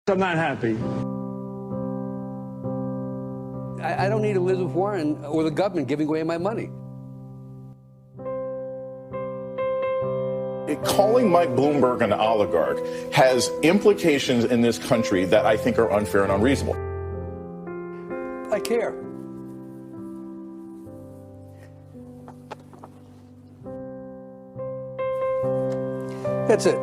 I'm not happy. I don't need Elizabeth Warren or the government giving away my money. Calling Mike Bloomberg an oligarch has implications in this country that I think are unfair and unreasonable. I care. That's it.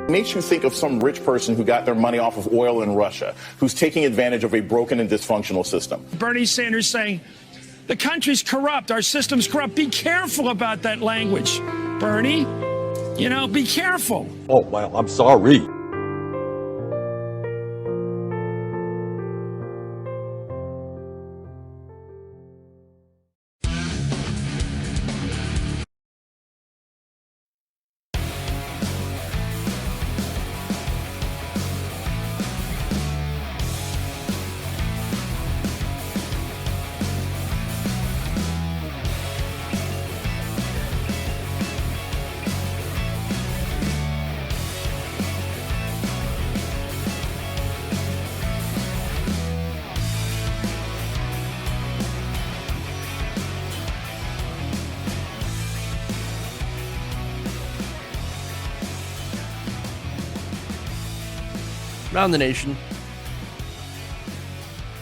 Makes you think of some rich person who got their money off of oil in Russia, who's taking advantage of a broken and dysfunctional system. Bernie Sanders saying, the country's corrupt, our system's corrupt. Be careful about that language, Bernie. You know, be careful. Oh, well, I'm sorry. Around the nation,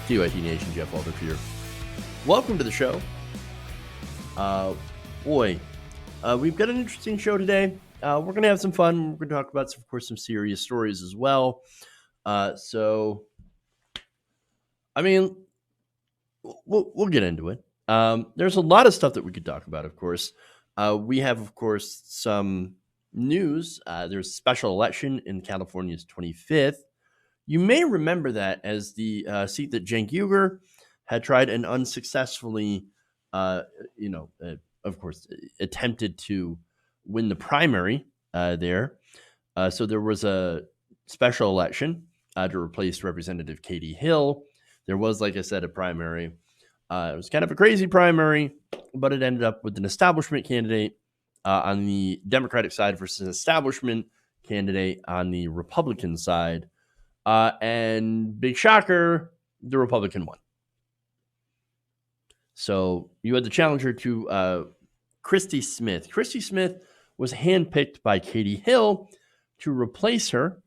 TYT Nation, Jeff Aldrich here. Welcome to the show. We've got an interesting show today. We're going to have some fun. We're going to talk about, of course, some serious stories as well. We'll get into it. There's a lot of stuff that we could talk about, of course. We have, of course, some news. There's a special election in California's 25th. You may remember that as the seat that Cenk Uygur had tried and unsuccessfully, of course, attempted to win the primary there. So there was a special election to replace Representative Katie Hill. There was, like I said, a primary. It was kind of a crazy primary, but it ended up with an establishment candidate on the Democratic side versus an establishment candidate on the Republican side. And big shocker, the Republican won. So you had the challenger to Christy Smith. Christy Smith was handpicked by Katie Hill to replace her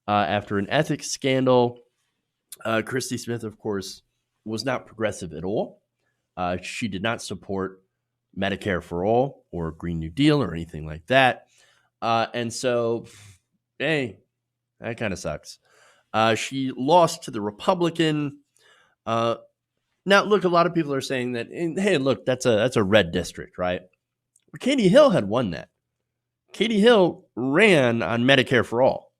after an ethics scandal. Christy Smith, of course, was not progressive at all. She did not support Medicare for all or Green New Deal or anything like that. And so, hey, that kind of sucks. She lost to the Republican. Now, look, a lot of people are saying that, hey, look, that's a red district, right? But Katie Hill had won that. Katie Hill ran on Medicare for all.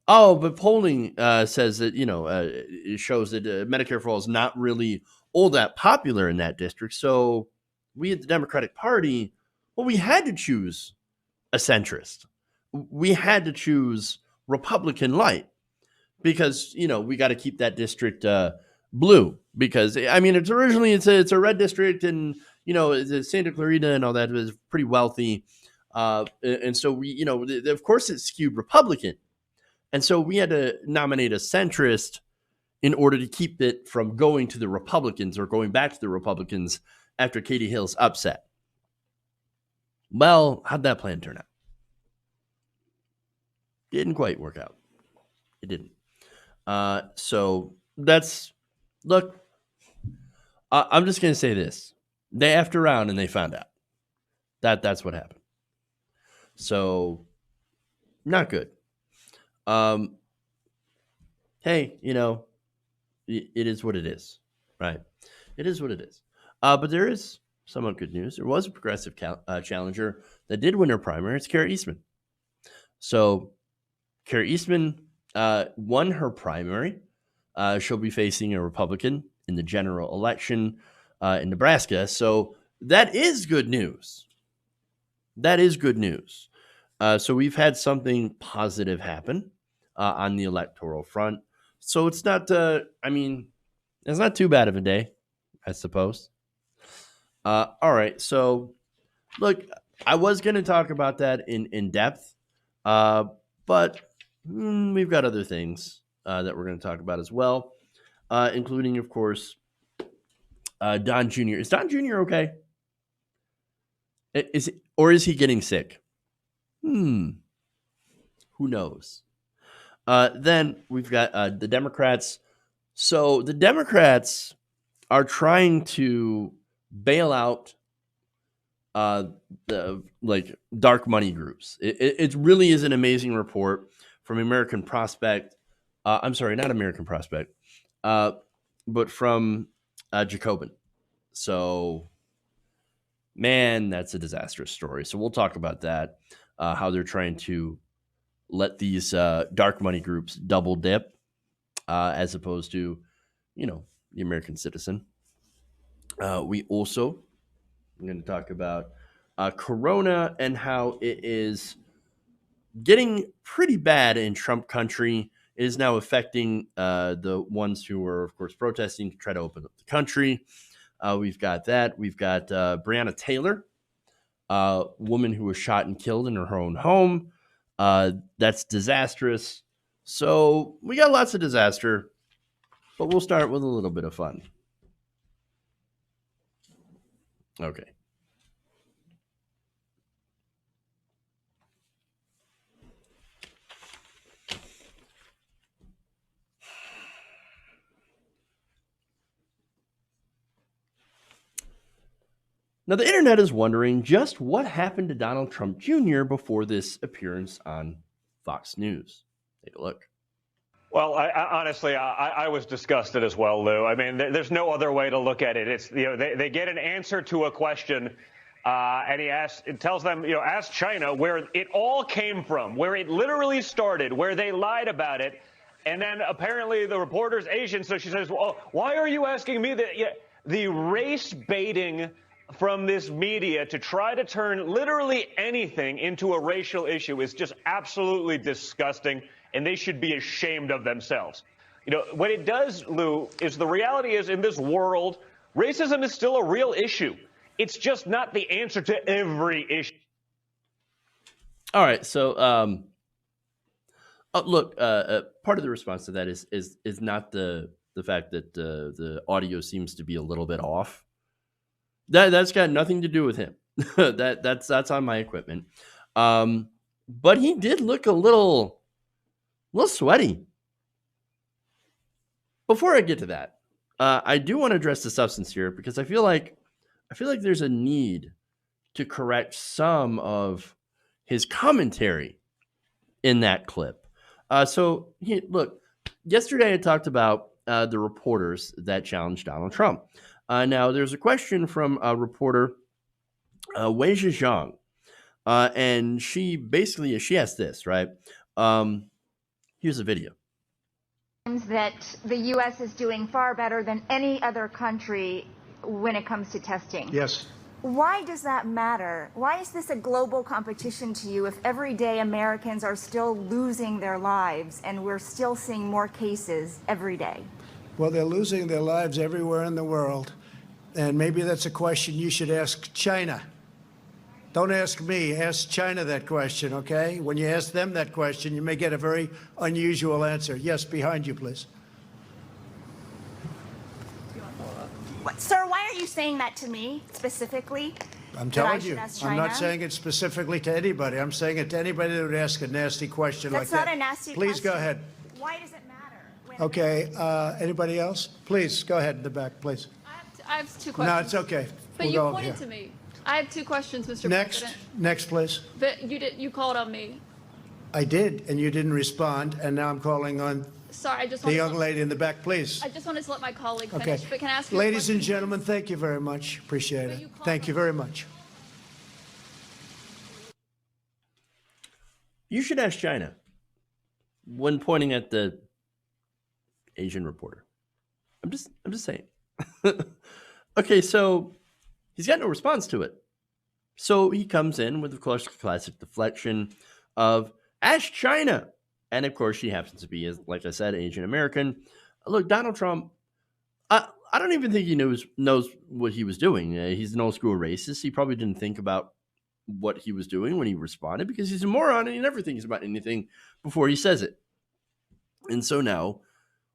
Oh, but polling says that, it shows that Medicare for all is not really all that popular in that district. So we at the Democratic Party, well, we had to choose a centrist. We had to choose Republican light because, we got to keep that district blue because, it's a red district and, Santa Clarita and all that is pretty wealthy. And so we, of course it skewed Republican. And so we had to nominate a centrist in order to keep it from going to the Republicans or going back to the Republicans after Katie Hill's upset. Well, how'd that plan turn out? Didn't quite work out. It didn't. So that's, look, I'm just going to say this. They effed around and they found out. That's what happened. So, not good. Hey, it is what it is, right? It is what it is. But there is somewhat good news. There was a progressive challenger that did win her primary. It's Kara Eastman. So, Kara Eastman won her primary. She'll be facing a Republican in the general election in Nebraska. So that is good news. That is good news. So we've had something positive happen on the electoral front. So it's not, it's not too bad of a day, I suppose. All right. So look, I was going to talk about that in depth, but we've got other things that we're going to talk about as well, including, of course, Don Jr. Is Don Jr. okay? Is he getting sick? Who knows? Then we've got the Democrats. So the Democrats are trying to bail out the dark money groups. It really is an amazing report from American Prospect. I'm sorry, not American Prospect, but from Jacobin. So, man, that's a disastrous story. So we'll talk about that, how they're trying to let these dark money groups double dip as opposed to, the American citizen. We also I'm going to talk about Corona and how it is getting pretty bad in Trump country. It is now affecting the ones who are, of course, protesting to try to open up the country. We've got that. We've got Breonna Taylor, a woman who was shot and killed in her own home. That's disastrous. So we got lots of disaster, but we'll start with a little bit of fun. Okay. Now, the internet is wondering just what happened to Donald Trump Jr. before this appearance on Fox News. Take a look. Well, honestly, I was disgusted as well, Lou. I mean, there's no other way to look at it. It's, they get an answer to a question, and it tells them, ask China where it all came from, where it literally started, where they lied about it. And then apparently the reporter's Asian, so she says, well, why are you asking me that? Yeah, the race baiting from this media to try to turn literally anything into a racial issue is just absolutely disgusting, and they should be ashamed of themselves. What it does, Lou, is the reality is in this world, racism is still a real issue. It's just not the answer to every issue. All right, so look, part of the response to that is not the fact that the audio seems to be a little bit off. That's got nothing to do with him. that's on my equipment. But he did look a little sweaty. Before I get to that, I do want to address the substance here because I feel like there's a need to correct some of his commentary in that clip. So look, yesterday I talked about the reporters that challenged Donald Trump. Now, there's a question from a reporter, Wei Zhejiang, and she asked this, right? Here's a video. That the U.S. is doing far better than any other country when it comes to testing. Yes. Why does that matter? Why is this a global competition to you if everyday Americans are still losing their lives and we're still seeing more cases every day? Well, they're losing their lives everywhere in the world. And maybe that's a question you should ask China. Don't ask me, ask China that question, okay? When you ask them that question, you may get a very unusual answer. Yes, behind you, please. Sir, why are you saying that to me specifically? I'm telling you, I'm not saying it specifically to anybody. I'm saying it to anybody that would ask a nasty question like that. That's not a nasty question. Please go ahead. Why does it matter? Okay, anybody else? Please, go ahead in the back, please. I have two questions. No, it's okay. But We'll you go pointed here. to me. I have two questions, Mr. Next, President. next, please. But you called on me. I did, and you didn't respond, and now I'm calling on Sorry, I just the wanted young to, lady in the back, please. I just wanted to let my colleague finish. Okay. But can I ask you a Ladies and question? gentlemen, thank you very much. Appreciate But you it. called Thank you on very me. much. You should ask China when pointing at the Asian reporter. I'm just saying. Okay, so he's got no response to it. So he comes in with, of course, classic deflection of ask China. And of course, she happens to be, like I said, Asian American. Look, Donald Trump, I don't even think he knows what he was doing. He's an old school racist. He probably didn't think about what he was doing when he responded, because he's a moron and he never thinks about anything before he says it. And so now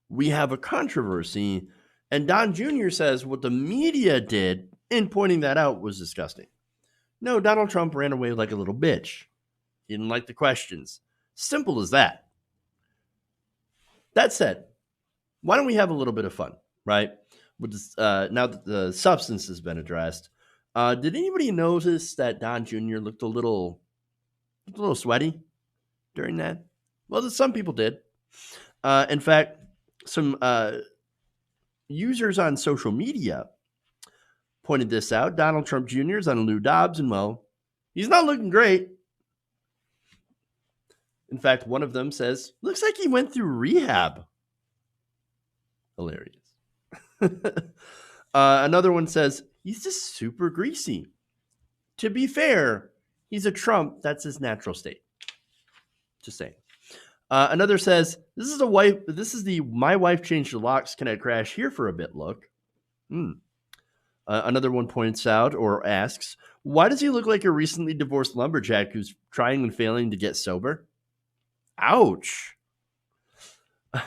we have a controversy, and Don Jr. says what the media did in pointing that out was disgusting. No, Donald Trump ran away like a little bitch. He didn't like the questions. Simple as that. That said, why don't we have a little bit of fun, right? With this, now that the substance has been addressed, did anybody notice that Don Jr. looked a little sweaty during that? Well, some people did. In fact, some users on social media pointed this out. Donald Trump Jr. is on Lou Dobbs, and well, he's not looking great. In fact, one of them says, looks like he went through rehab. Hilarious. Another one says, he's just super greasy. To be fair, he's a Trump. That's his natural state. Just saying. Another says, this is the my wife changed the locks, can I crash here for a bit look. Another one points out or asks, why does he look like a recently divorced lumberjack who's trying and failing to get sober? Ouch.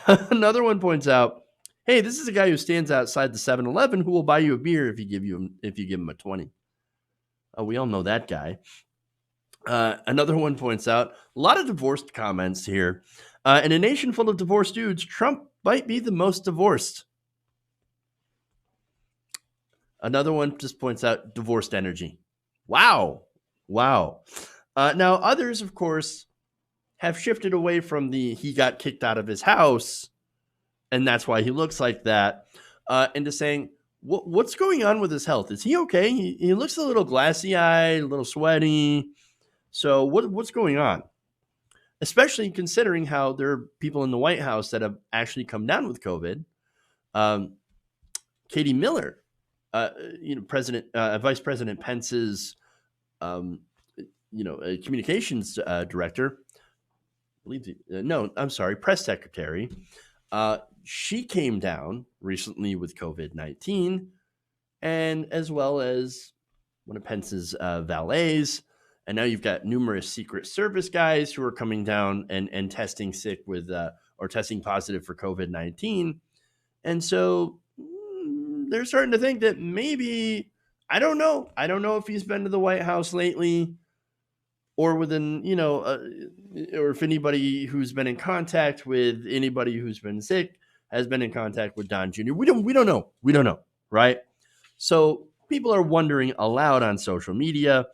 Another one points out, hey, this is a guy who stands outside the 7-Eleven who will buy you a beer if you give him a 20. We all know that guy. Another one points out, a lot of divorced comments here. In a nation full of divorced dudes, Trump might be the most divorced. Another one just points out divorced energy. Wow. Now, others, of course, have shifted away from he got kicked out of his house, and that's why he looks like that, into saying, what's going on with his health? Is he okay? He looks a little glassy-eyed, a little sweaty. So what's going on? Especially considering how there are people in the White House that have actually come down with COVID. Katie Miller, Vice President Pence's, communications director. Press secretary. She came down recently with COVID-19, and as well as one of Pence's valets. And now you've got numerous Secret Service guys who are coming down and testing sick with or testing positive for COVID-19. And so they're starting to think that maybe, I don't know if he's been to the White House lately, or within, or if anybody who's been in contact with anybody who's been sick has been in contact with Don Jr. We don't know, right? So people are wondering aloud on social media.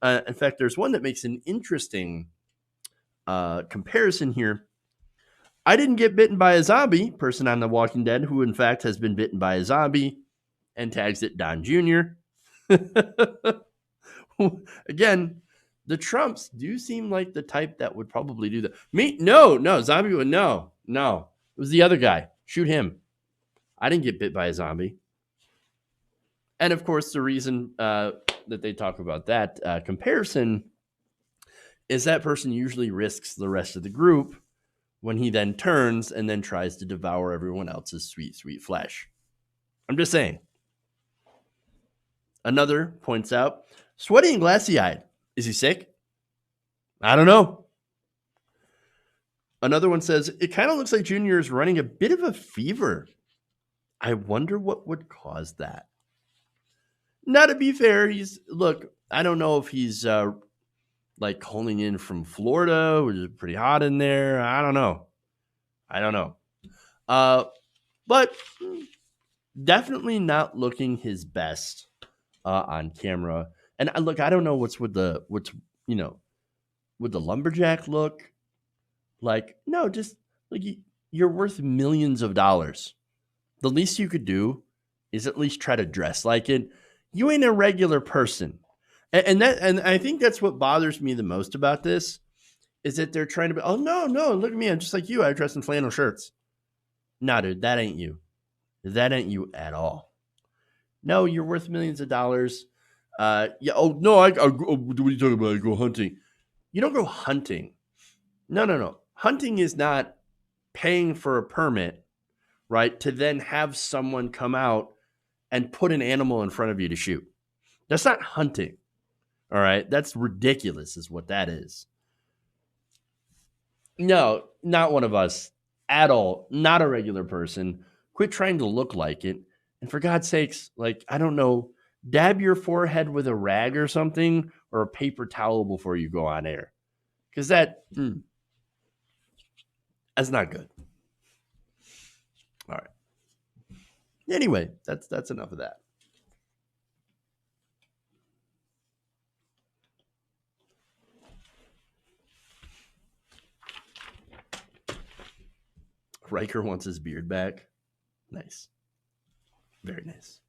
In fact, there's one that makes an interesting comparison here. I didn't get bitten by a zombie, person on The Walking Dead who in fact has been bitten by a zombie, and tags it Don Jr. Again, the Trumps do seem like the type that would probably do that. Me? No, zombie would, no. It was the other guy. Shoot him. I didn't get bit by a zombie. And of course, the reason that they talk about that comparison is that person usually risks the rest of the group when he then turns and then tries to devour everyone else's sweet, sweet flesh. I'm just saying. Another points out, sweaty and glassy-eyed. Is he sick? I don't know. Another one says, it kind of looks like Junior is running a bit of a fever. I wonder what would cause that. Now, to be fair, I don't know if he's calling in from Florida, which is pretty hot in there. I don't know. But definitely not looking his best on camera. And look, I don't know what's with the lumberjack look. Like, no, just like you're worth millions of dollars. The least you could do is at least try to dress like it. You ain't a regular person. And I think that's what bothers me the most about this is that they're trying to be, oh, no, look at me. I'm just like you. I dress in flannel shirts. Nah, dude, that ain't you. That ain't you at all. No, you're worth millions of dollars. Yeah. Oh, no, what are you talking about? I go hunting. You don't go hunting. No. Hunting is not paying for a permit, right, to then have someone come out and put an animal in front of you to shoot. That's not hunting. All right. That's ridiculous, is what that is. No, not one of us at all. Not a regular person. Quit trying to look like it. And for God's sakes, like, I don't know, dab your forehead with a rag or something, or a paper towel before you go on air. Because that's not good. All right. Anyway, that's enough of that. Riker wants his beard back. Nice. Very nice.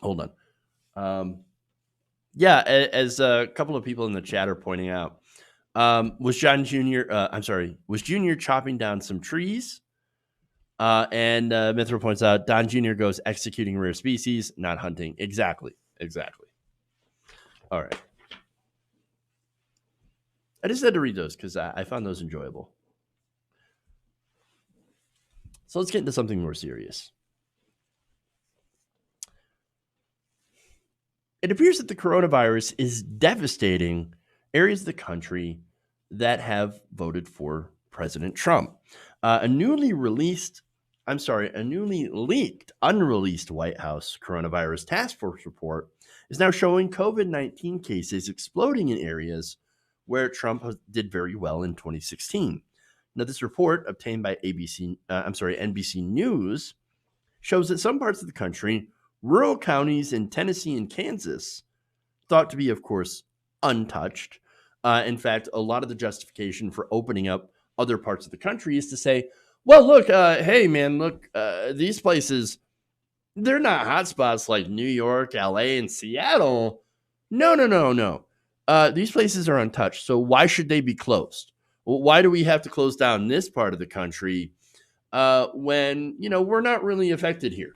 Hold on. Yeah, as a couple of people in the chat are pointing out, was Junior chopping down some trees? And Mithra points out, Don Jr. goes executing rare species, not hunting. Exactly. All right. I just had to read those because I found those enjoyable. So let's get into something more serious. It appears that the coronavirus is devastating areas of the country that have voted for President Trump. A newly leaked, unreleased White House coronavirus task force report is now showing COVID-19 cases exploding in areas where Trump did very well in 2016. Now, this report, obtained by NBC News, shows that some parts of the country, rural counties in Tennessee and Kansas, thought to be, of course, untouched. In fact, a lot of the justification for opening up other parts of the country is to say, well, look, hey, man, look, these places, they're not hotspots like New York, LA, and Seattle. No. These places are untouched, so why should they be closed? Well, why do we have to close down this part of the country when, we're not really affected here?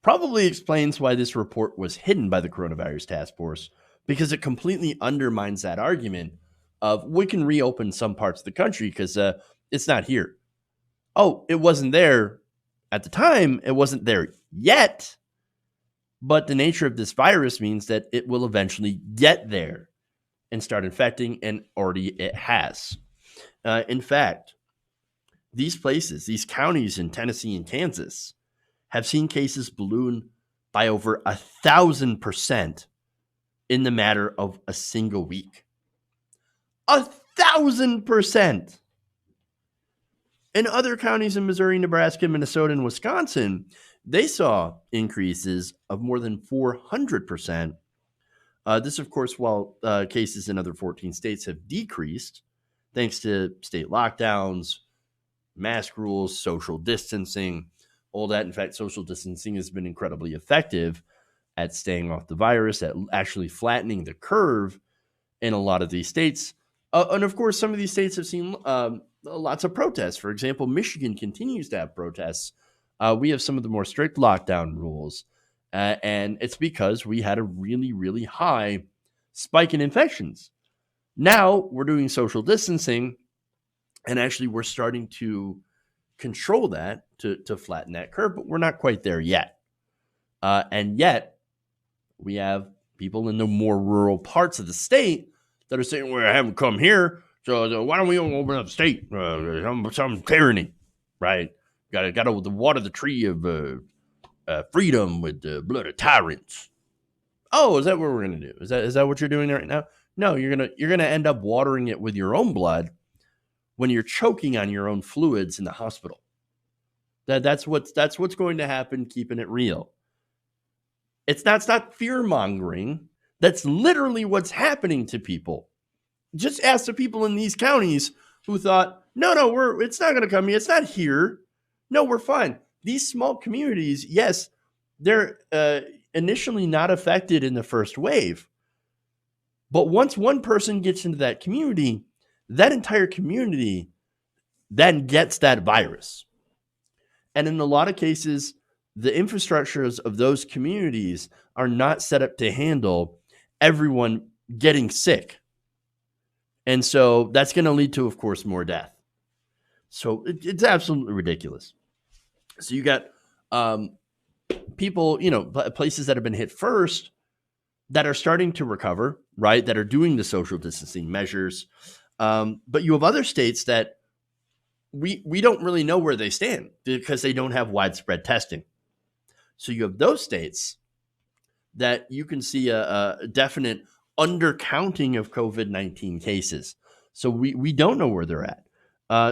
Probably explains why this report was hidden by the coronavirus task force, because it completely undermines that argument of we can reopen some parts of the country because it's not here. Oh, it wasn't there at the time. It wasn't there yet. But the nature of this virus means that it will eventually get there and start infecting, and already it has. In fact, these places, these counties in Tennessee and Kansas, have seen cases balloon by over 1,000% in the matter of a single week. 1,000%. In other counties in Missouri, Nebraska, Minnesota, and Wisconsin, they saw increases of more than 400%. This, of course, while cases in other 14 states have decreased, thanks to state lockdowns, mask rules, social distancing, all that. In fact, social distancing has been incredibly effective at staying off the virus, at actually flattening the curve in a lot of these states. And of course, some of these states have seen lots of protests. For example, Michigan continues to have protests. We have some of the more strict lockdown rules. And it's because we had a really, really high spike in infections. Now we're doing social distancing, and actually we're starting to control that to flatten that curve, but we're not quite there yet. And yet we have people in the more rural parts of the state that are saying, well, I haven't come here, so why don't we open up the state? Some tyranny, right? Got to water the tree of freedom with the blood of tyrants. Oh, is that what we're gonna do? Is that what you're doing right now? No, you're gonna end up watering it with your own blood when you're choking on your own fluids in the hospital. That's what's going to happen. Keeping it real. It's not fear mongering. That's literally what's happening to people. Just ask the people in these counties who thought, no, it's not gonna come here. It's not here. No, we're fine. These small communities, yes, they're initially not affected in the first wave. But once one person gets into that community, that entire community then gets that virus. And in a lot of cases, the infrastructures of those communities are not set up to handle everyone getting sick. And so that's going to lead to, of course, more death. So it's absolutely ridiculous. So you got people, places that have been hit first that are starting to recover, right? That are doing the social distancing measures. But you have other states that we don't really know where they stand because they don't have widespread testing. So you have those states that you can see a definite undercounting of COVID-19 cases. So we don't know where they're at.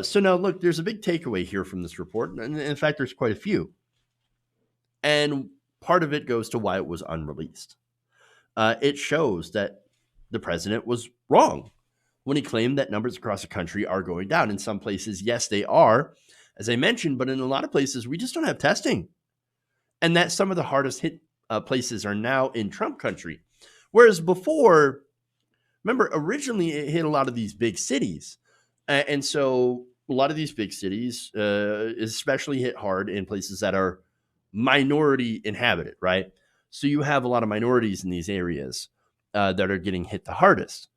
So now, look, there's a big takeaway here from this report. And in fact, there's quite a few. And part of it goes to why it was unreleased. It shows that the president was wrong when he claimed that numbers across the country are going down. In some places, yes, they are, as I mentioned, but in a lot of places, we just don't have testing. And that some of the hardest hit places are now in Trump country. Whereas before, remember, originally it hit a lot of these big cities. And so a lot of these big cities, especially hit hard in places that are minority inhabited, right? So you have a lot of minorities in these areas that are getting hit the hardest.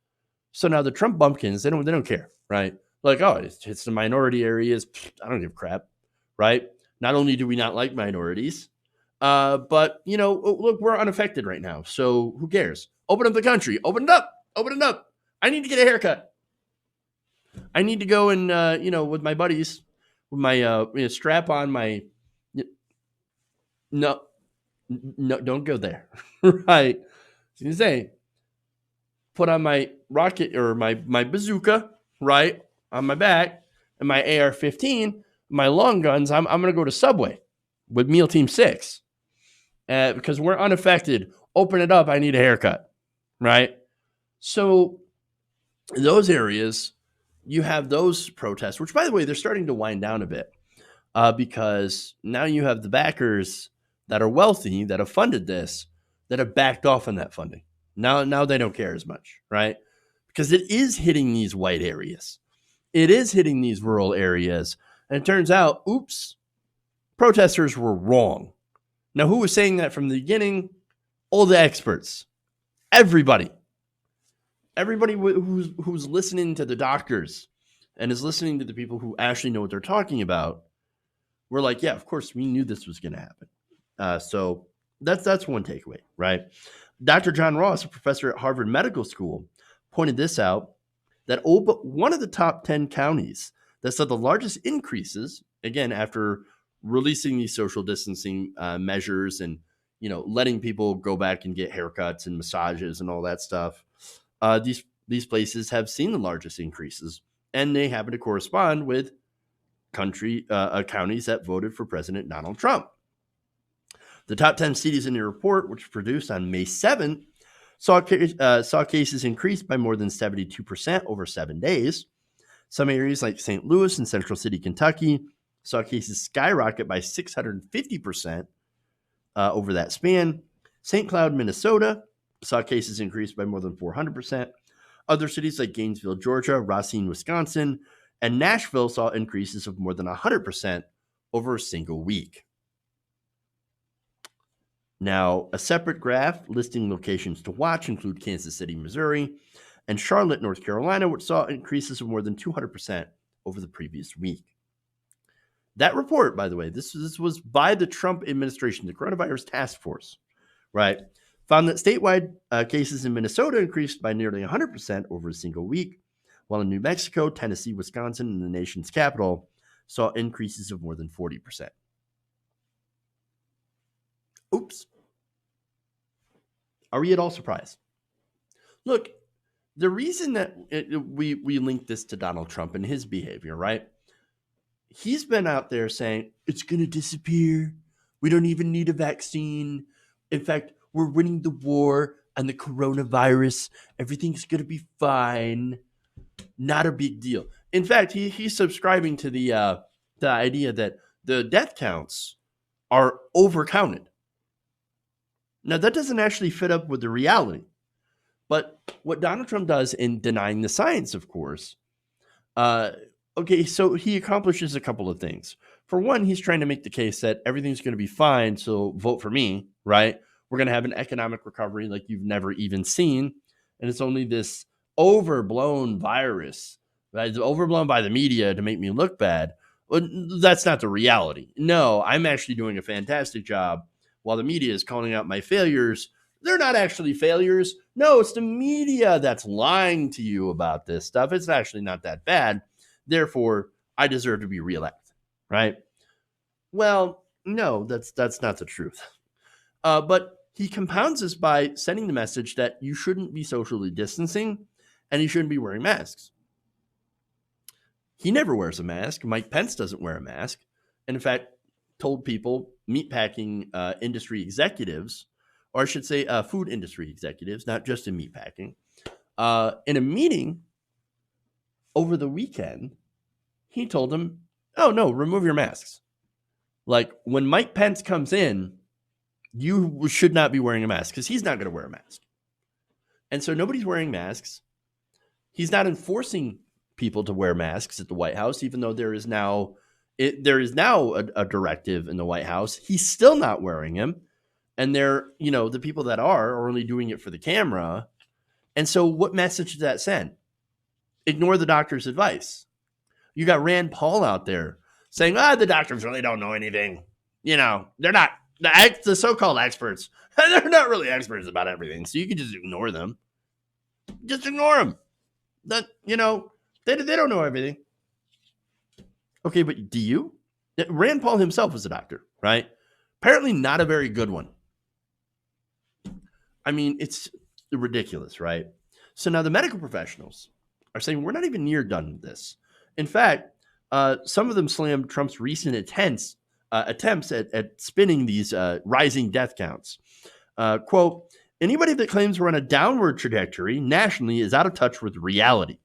So now the Trump bumpkins, they don't care, right? Like, oh, it's the minority areas. I don't give a crap, right? Not only do we not like minorities, but, look, we're unaffected right now. So who cares? Open up the country. Open it up. Open it up. I need to get a haircut. I need to go and, with my buddies, with my strap on my... No, don't go there, right? So you say, put on my rocket or my bazooka, right, on my back, and my AR-15, my long guns. I'm going to go to Subway with Meal Team 6 because we're unaffected. Open it up. I need a haircut, right? So those areas, you have those protests, which, by the way, they're starting to wind down a bit because now you have the backers that are wealthy, that have funded this, that have backed off on that funding. Now they don't care as much, right? Because it is hitting these white areas. It is hitting these rural areas. And it turns out, oops, protesters were wrong. Now, who was saying that from the beginning? All the experts. Everybody who's listening to the doctors and is listening to the people who actually know what they're talking about, we're like, yeah, of course, we knew this was going to happen. So that's one takeaway, right? Dr. John Ross, a professor at Harvard Medical School, pointed this out, that one of the top 10 counties that saw the largest increases, again, after releasing these social distancing measures and, letting people go back and get haircuts and massages and all that stuff, these places have seen the largest increases, and they happen to correspond with counties that voted for President Donald Trump. The top 10 cities in the report, which was produced on May 7th, saw cases increase by more than 72% over 7 days. Some areas like St. Louis and Central City, Kentucky, saw cases skyrocket by 650% over that span. St. Cloud, Minnesota, saw cases increase by more than 400%. Other cities like Gainesville, Georgia, Racine, Wisconsin, and Nashville saw increases of more than 100% over a single week. Now, a separate graph listing locations to watch include Kansas City, Missouri, and Charlotte, North Carolina, which saw increases of more than 200% over the previous week. That report, by the way, this was by the Trump administration, the coronavirus task force, right, found that statewide cases in Minnesota increased by nearly 100% over a single week, while in New Mexico, Tennessee, Wisconsin, and the nation's capital saw increases of more than 40%. Oops. Are we at all surprised? Look, the reason that we link this to Donald Trump and his behavior, right? He's been out there saying, it's going to disappear. We don't even need a vaccine. In fact, we're winning the war on the coronavirus. Everything's going to be fine. Not a big deal. In fact, he's subscribing to the idea that the death counts are overcounted. Now, that doesn't actually fit up with the reality. But what Donald Trump does in denying the science, of course, so he accomplishes a couple of things. For one, he's trying to make the case that everything's going to be fine, so vote for me, right? We're going to have an economic recovery like you've never even seen. And it's only this overblown virus, right? It's overblown by the media to make me look bad. Well, that's not the reality. No, I'm actually doing a fantastic job while the media is calling out my failures, they're not actually failures. No, it's the media that's lying to you about this stuff. It's actually not that bad. Therefore, I deserve to be reelected, right? Well, no, that's not the truth. But he compounds this by sending the message that you shouldn't be socially distancing and you shouldn't be wearing masks. He never wears a mask. Mike Pence doesn't wear a mask. And in fact, told people, meatpacking industry executives, or I should say food industry executives, not just in meatpacking, in a meeting over the weekend, he told them, oh, no, remove your masks. Like when Mike Pence comes in, you should not be wearing a mask because he's not going to wear a mask. And so nobody's wearing masks. He's not enforcing people to wear masks at the White House, even though there is now a directive in the White House. He's still not wearing them. And the people that are only doing it for the camera. And so what message does that send? Ignore the doctor's advice. You got Rand Paul out there saying, the doctors really don't know anything. They're not. The so-called experts, they're not really experts about everything, so you can just ignore them. Just ignore them. They don't know everything. Okay, but do you? Rand Paul himself was a doctor, right? Apparently not a very good one. I mean, it's ridiculous, right? So now the medical professionals are saying we're not even near done with this. In fact, some of them slammed Trump's recent attempts at spinning these rising death counts. Quote, anybody that claims we're on a downward trajectory nationally is out of touch with reality.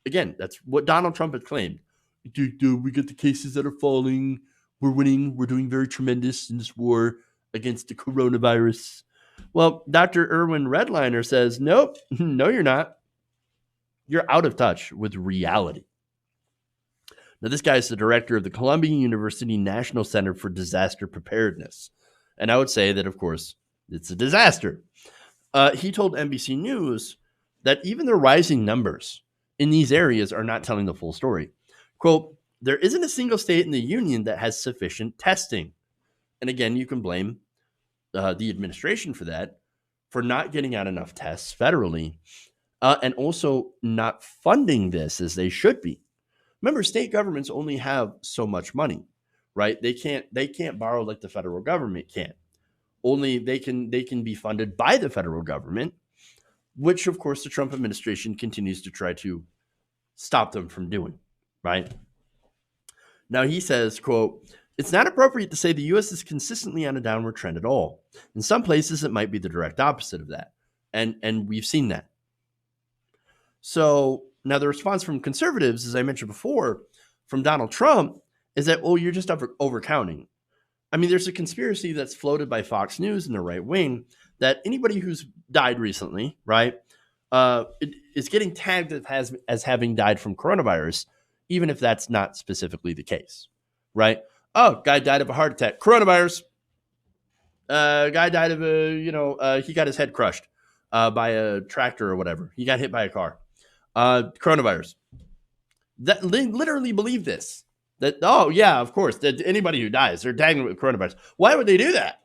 Again, that's what Donald Trump had claimed. We get the cases that are falling. We're winning. We're doing very tremendous in this war against the coronavirus. Well, Dr. Irwin Redliner says, nope, no, you're not. You're out of touch with reality. Now, this guy is the director of the Columbia University National Center for Disaster Preparedness. And I would say that, of course, it's a disaster. He told NBC News that even the rising numbers in these areas are not telling the full story. Quote, there isn't a single state in the union that has sufficient testing. And again, you can blame the administration for that, for not getting out enough tests federally, and also not funding this as they should be. Remember, state governments only have so much money, right? They can't borrow like the federal government can. Only they can be funded by the federal government, which of course the Trump administration continues to try to stop them from doing, right? Now he says, quote, it's not appropriate to say the U.S. is consistently on a downward trend at all. In some places, it might be the direct opposite of that. And we've seen that. So now the response from conservatives, as I mentioned before, from Donald Trump is that, well, you're just overcounting. I mean, there's a conspiracy that's floated by Fox News and the right wing that anybody who's died recently, right, is getting tagged as having died from coronavirus, even if that's not specifically the case, right? Oh, guy died of a heart attack, coronavirus. Guy died of he got his head crushed by a tractor or whatever. He got hit by a car. Coronavirus. That they literally believe this. That, oh yeah, of course, that anybody who dies, they're tagging with coronavirus. Why would they do that?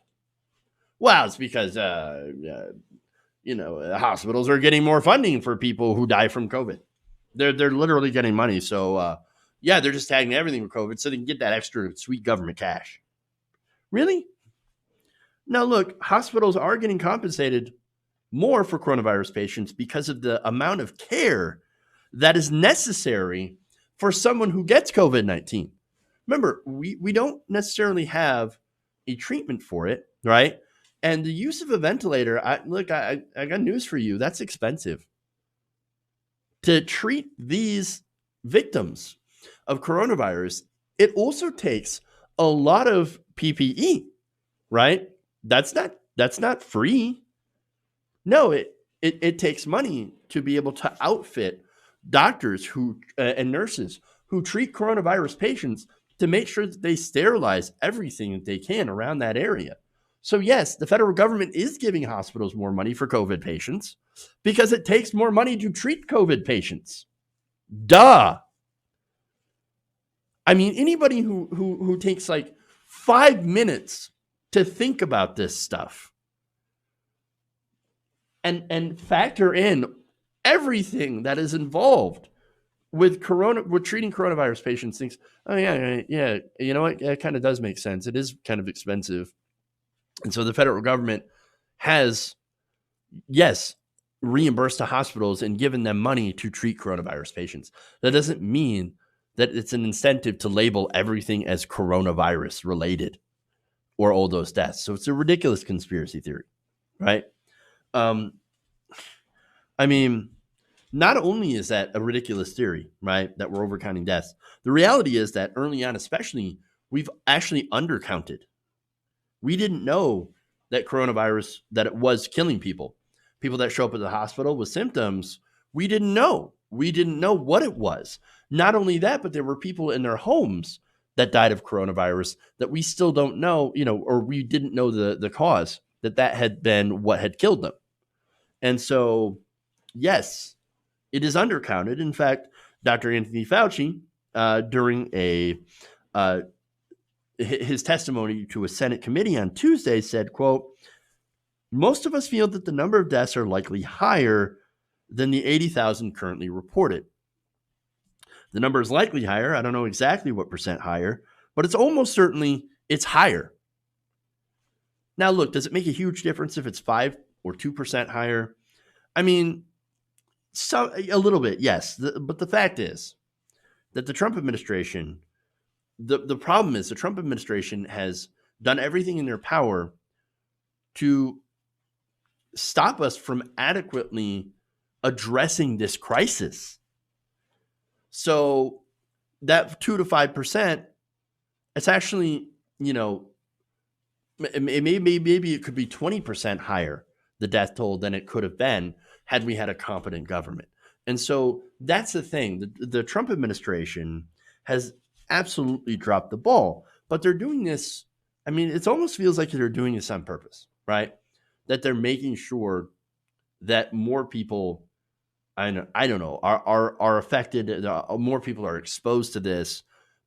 Well, it's because hospitals are getting more funding for people who die from COVID. They're literally getting money. So they're just tagging everything with COVID so they can get that extra sweet government cash. Really? Now look, hospitals are getting compensated more for coronavirus patients because of the amount of care that is necessary for someone who gets COVID-19. Remember, we don't necessarily have a treatment for it, right? And the use of a ventilator, I got news for you. That's expensive. To treat these victims of coronavirus, it also takes a lot of PPE, right? That's not free. No, it takes money to be able to outfit doctors who and nurses who treat coronavirus patients to make sure that they sterilize everything that they can around that area. So yes, the federal government is giving hospitals more money for COVID patients because it takes more money to treat COVID patients. Duh. I mean, anybody who takes like 5 minutes to think about this stuff and factor in everything that is involved with treating coronavirus patients. Thinks, oh yeah, you know what? It kind of does make sense. It is kind of expensive. And so the federal government has, yes, reimbursed to hospitals and given them money to treat coronavirus patients. That doesn't mean that it's an incentive to label everything as coronavirus related or all those deaths. So it's a ridiculous conspiracy theory, right? I mean, not only is that a ridiculous theory, right, that we're overcounting deaths, the reality is that early on, especially, we've actually undercounted. We didn't know that coronavirus, that it was killing people. People that show up at the hospital with symptoms, we didn't know. We didn't know what it was. Not only that, but there were people in their homes that died of coronavirus that we still don't know, or we didn't know the cause, that had been what had killed them. And so, yes, it is undercounted. In fact, Dr. Anthony Fauci, during his testimony to a Senate committee on Tuesday, said, quote, "Most of us feel that the number of deaths are likely higher than the 80,000 currently reported. The number is likely higher. I don't know exactly what percent higher, but it's almost certainly it's higher." Now, look, does it make a huge difference if it's 5 or 2% higher? I mean, a little bit, yes. But the fact is that the Trump administration, the problem is the Trump administration has done everything in their power to stop us from adequately addressing this crisis. So that 2 to 5%, it's actually, maybe it could be 20% higher, the death toll, than it could have been had we had a competent government. And so that's the thing. The Trump administration has absolutely dropped the ball, but they're doing this. I mean, it almost feels like they're doing this on purpose, right? That they're making sure that more people, I don't know, are affected. More people are exposed to this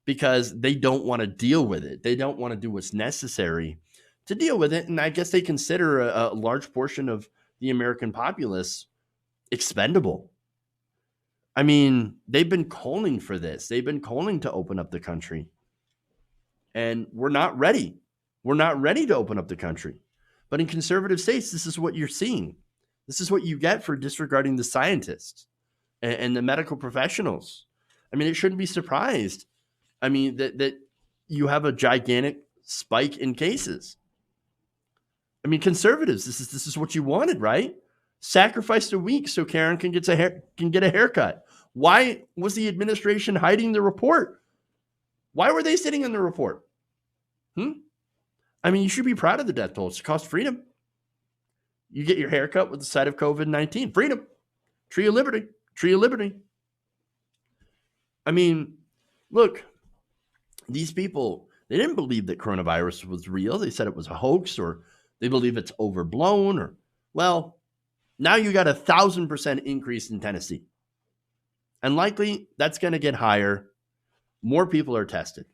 because they don't want to deal with it. They don't want to do what's necessary to deal with it. And I guess they consider a large portion of the American populace expendable. I mean, they've been calling for this. They've been calling to open up the country. And we're not ready. We're not ready to open up the country. But in conservative states, this is what you're seeing. This is what you get for disregarding the scientists and the medical professionals. I mean, it shouldn't be surprised. I mean, that you have a gigantic spike in cases. I mean, conservatives, this is what you wanted, right? Sacrificed a week so Karen can get a haircut. Why was the administration hiding the report? Why were they sitting on the report? I mean, you should be proud of the death toll. It's cost freedom. You get your haircut with the side of COVID-19. Freedom. Tree of liberty. Tree of liberty. I mean, look, these people, they didn't believe that coronavirus was real. They said it was a hoax, or they believe it's overblown, or, well, now you got 1,000% increase in Tennessee. And likely that's going to get higher. More people are tested,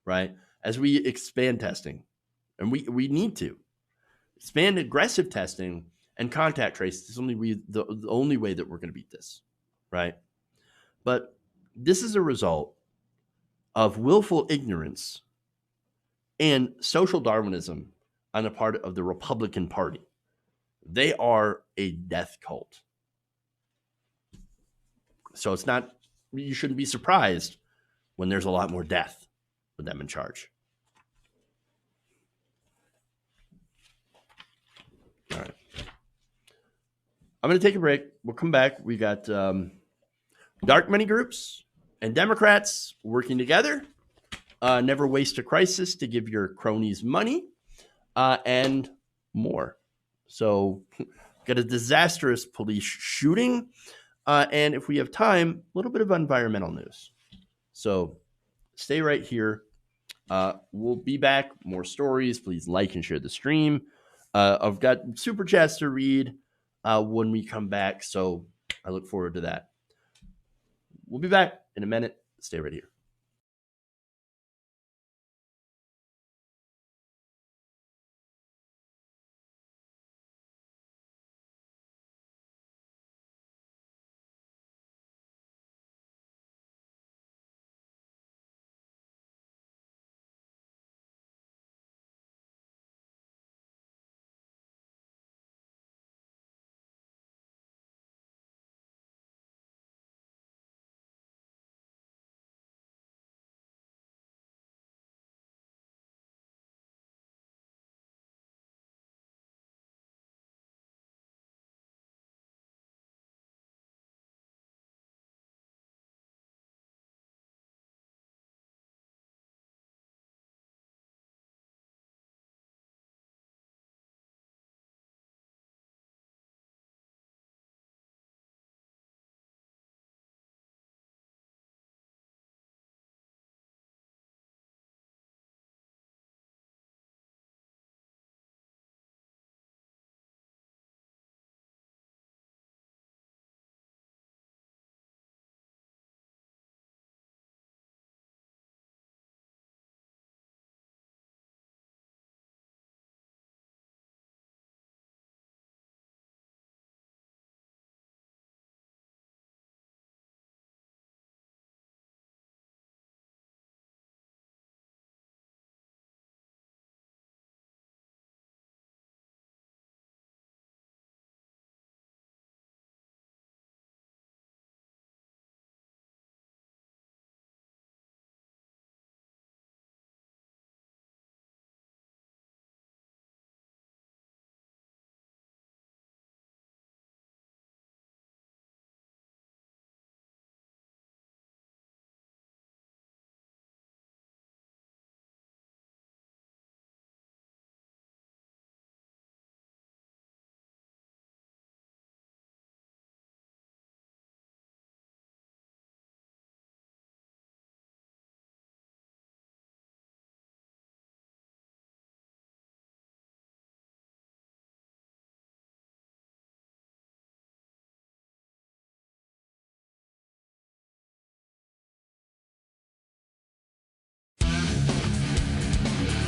right? As we expand testing. And we need to expand aggressive testing and contact tracing. Is the only way that we're going to beat this, right? But this is a result of willful ignorance and social Darwinism on the part of the Republican Party. They are a death cult. So you shouldn't be surprised when there's a lot more death with them in charge. All right. I'm going to take a break. We'll come back. We got dark money groups and Democrats working together. Never waste a crisis to give your cronies money and more. So got a disastrous police shooting. And if we have time, a little bit of environmental news. So stay right here. We'll be back. More stories. Please like and share the stream. I've got super chats to read when we come back. So I look forward to that. We'll be back in a minute. Stay right here.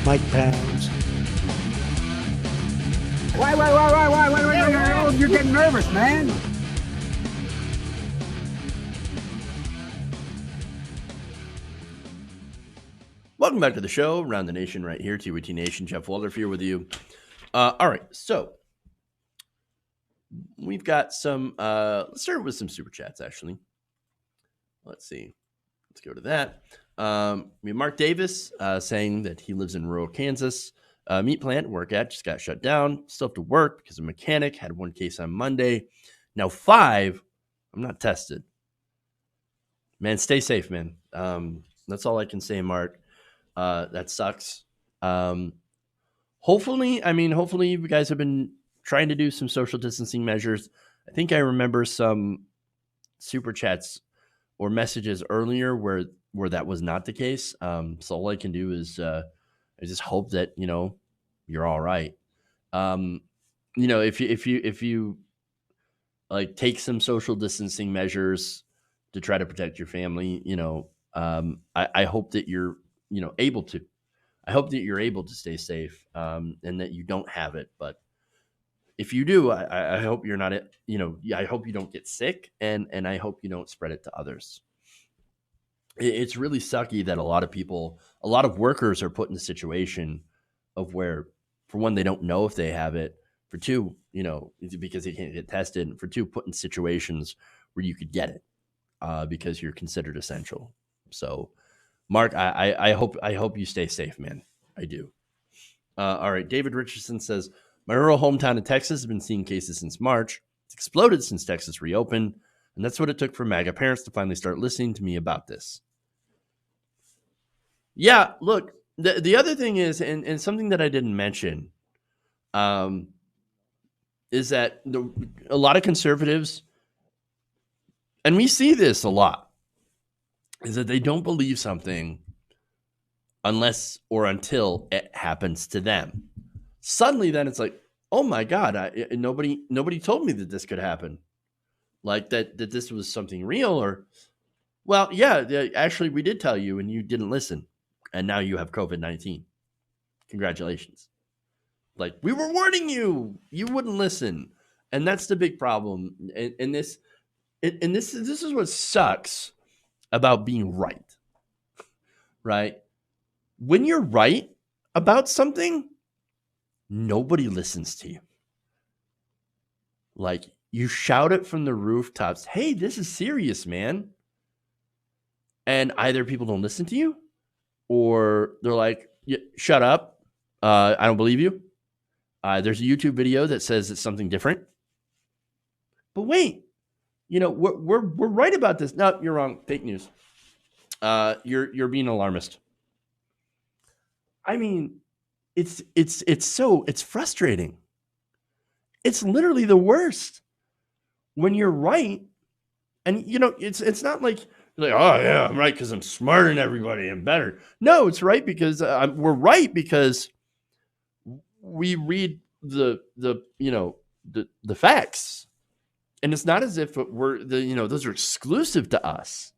Mike Pounds. Why, you're getting nervous, man. Welcome back to the show, Around the Nation, right here, TWT Nation. Jeff Waldorf here with you. All right, so we've got some, let's start with some super chats, actually. Let's see. Let's go to that. We have Mark Davis saying that he lives in rural Kansas. Meat plant work at just got shut down. Still have to work because a mechanic had one case on Monday. Now 5. I'm not tested. Man, stay safe, man. That's all I can say, Mark. That sucks. Hopefully you guys have been trying to do some social distancing measures. I think I remember some super chats or messages earlier where that was not the case. So all I can do is I just hope that, you're all right. If you like take some social distancing measures to try to protect your family, I hope that you're, able to. I hope that you're able to stay safe and that you don't have it. But if you do, I hope you're not, I hope you don't get sick and I hope you don't spread it to others. It's really sucky that a lot of workers are put in a situation of where, for one, they don't know if they have it. For two, because they can't get tested. And for two, put in situations where you could get it because you're considered essential. So, Mark, I hope you stay safe, man. I do. All right. David Richardson says, my rural hometown of Texas has been seeing cases since March. It's exploded since Texas reopened. And that's what it took for MAGA parents to finally start listening to me about this. Yeah, look, the other thing is, and something that I didn't mention, is that a lot of conservatives, and we see this a lot, is that they don't believe something unless or until it happens to them. Suddenly, then it's like, oh my God, nobody told me that this could happen. Like that this was something real, or, well, yeah, actually we did tell you and you didn't listen. And now you have COVID-19. Congratulations. Like, we were warning you. You wouldn't listen. And that's the big problem. And this is what sucks about being right. Right? When you're right about something, nobody listens to you. Like, you shout it from the rooftops, hey, this is serious, man. And either people don't listen to you, or they're like, yeah, shut up. I don't believe you. There's a YouTube video that says it's something different. But wait, we're right about this. No, you're wrong. Fake news. You're being alarmist. I mean, it's frustrating. It's literally the worst when you're right. And it's not like, oh yeah, I'm right because I'm smarter than everybody and better. No, it's right because we're right because we read the facts, and it's not as if those are exclusive to us.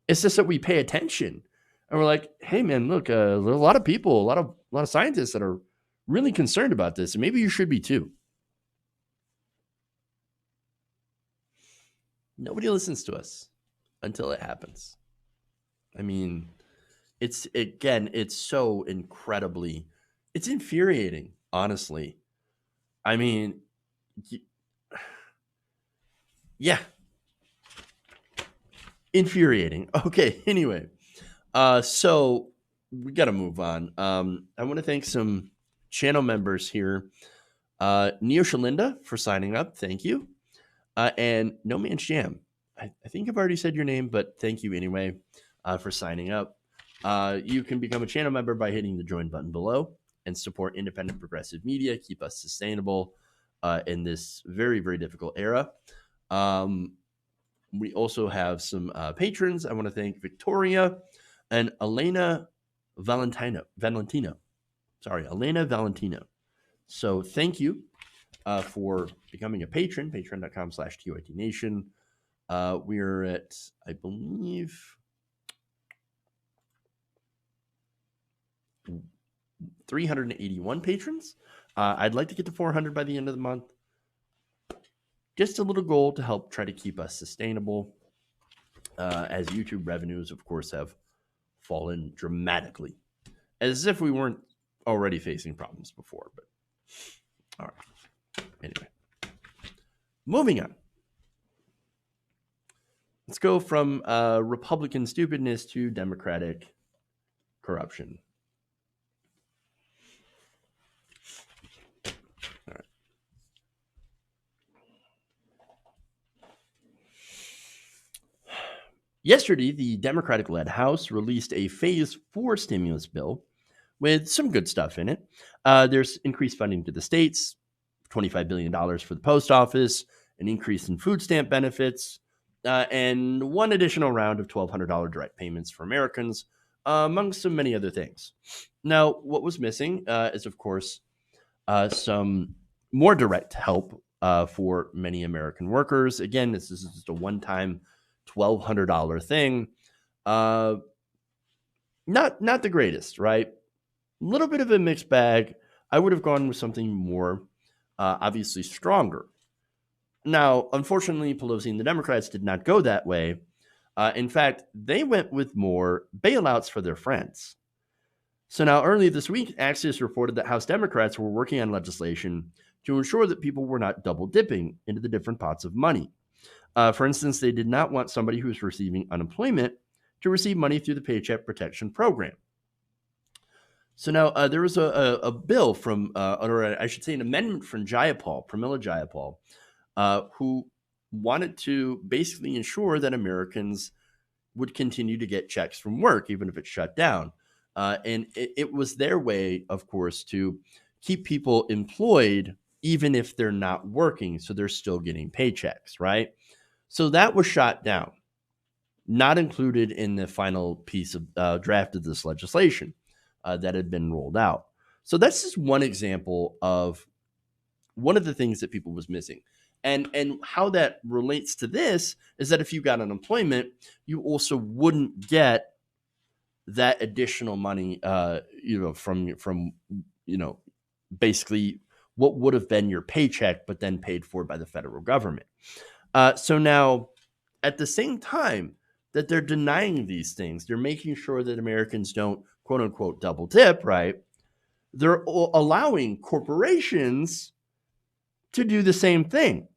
It's just that we pay attention, and we're like, hey man, look, there are a lot of people, a lot of scientists that are really concerned about this, and maybe you should be too. Nobody listens to us until it happens. I mean, it's so incredibly, it's infuriating, honestly. I mean, yeah, infuriating. Okay, anyway, so we got to move on. I want to thank some channel members here. Neo Shalinda for signing up. Thank you. And No Man's Jam. I think I've already said your name, but thank you anyway for signing up. You can become a channel member by hitting the join button below and support independent progressive media, keep us sustainable in this very, very difficult era. We also have some patrons. I want to thank Victoria and Elena Valentino. Elena Valentino. So thank you for becoming a patron, patreon.com/TYTNation. We're at, I believe, 381 patrons. I'd like to get to 400 by the end of the month. Just a little goal to help try to keep us sustainable, as YouTube revenues, of course, have fallen dramatically, as if we weren't already facing problems before. But all right. Anyway, moving on. Let's go from Republican stupidness to Democratic corruption. All right. Yesterday, the Democratic-led House released a Phase 4 stimulus bill with some good stuff in it. There's increased funding to the states, $25 billion for the post office, an increase in food stamp benefits, and one additional round of $1,200 direct payments for Americans, among so many other things. Now, what was missing is, of course, some more direct help for many American workers. Again, this is just a one-time $1,200 thing. Not the greatest, right? A little bit of a mixed bag. I would have gone with something more, obviously stronger. Now, unfortunately, Pelosi and the Democrats did not go that way. In fact, they went with more bailouts for their friends. So now, earlier this week, Axios reported that House Democrats were working on legislation to ensure that people were not double dipping into the different pots of money. For instance, they did not want somebody who was receiving unemployment to receive money through the Paycheck Protection Program. So now there was a bill from, or I should say an amendment from Pramila Jayapal, who wanted to basically ensure that Americans would continue to get checks from work, even if it's shut down. And it was their way, of course, to keep people employed, even if they're not working, so they're still getting paychecks, right? So that was shot down, not included in the final piece of draft of this legislation that had been rolled out. So that's just one example of one of the things that people was missing. And how that relates to this is that if you got unemployment, you also wouldn't get that additional money, from basically what would have been your paycheck, but then paid for by the federal government. So now, at the same time that they're denying these things, they're making sure that Americans don't, quote unquote, double dip, right? They're allowing corporations to do the same thing.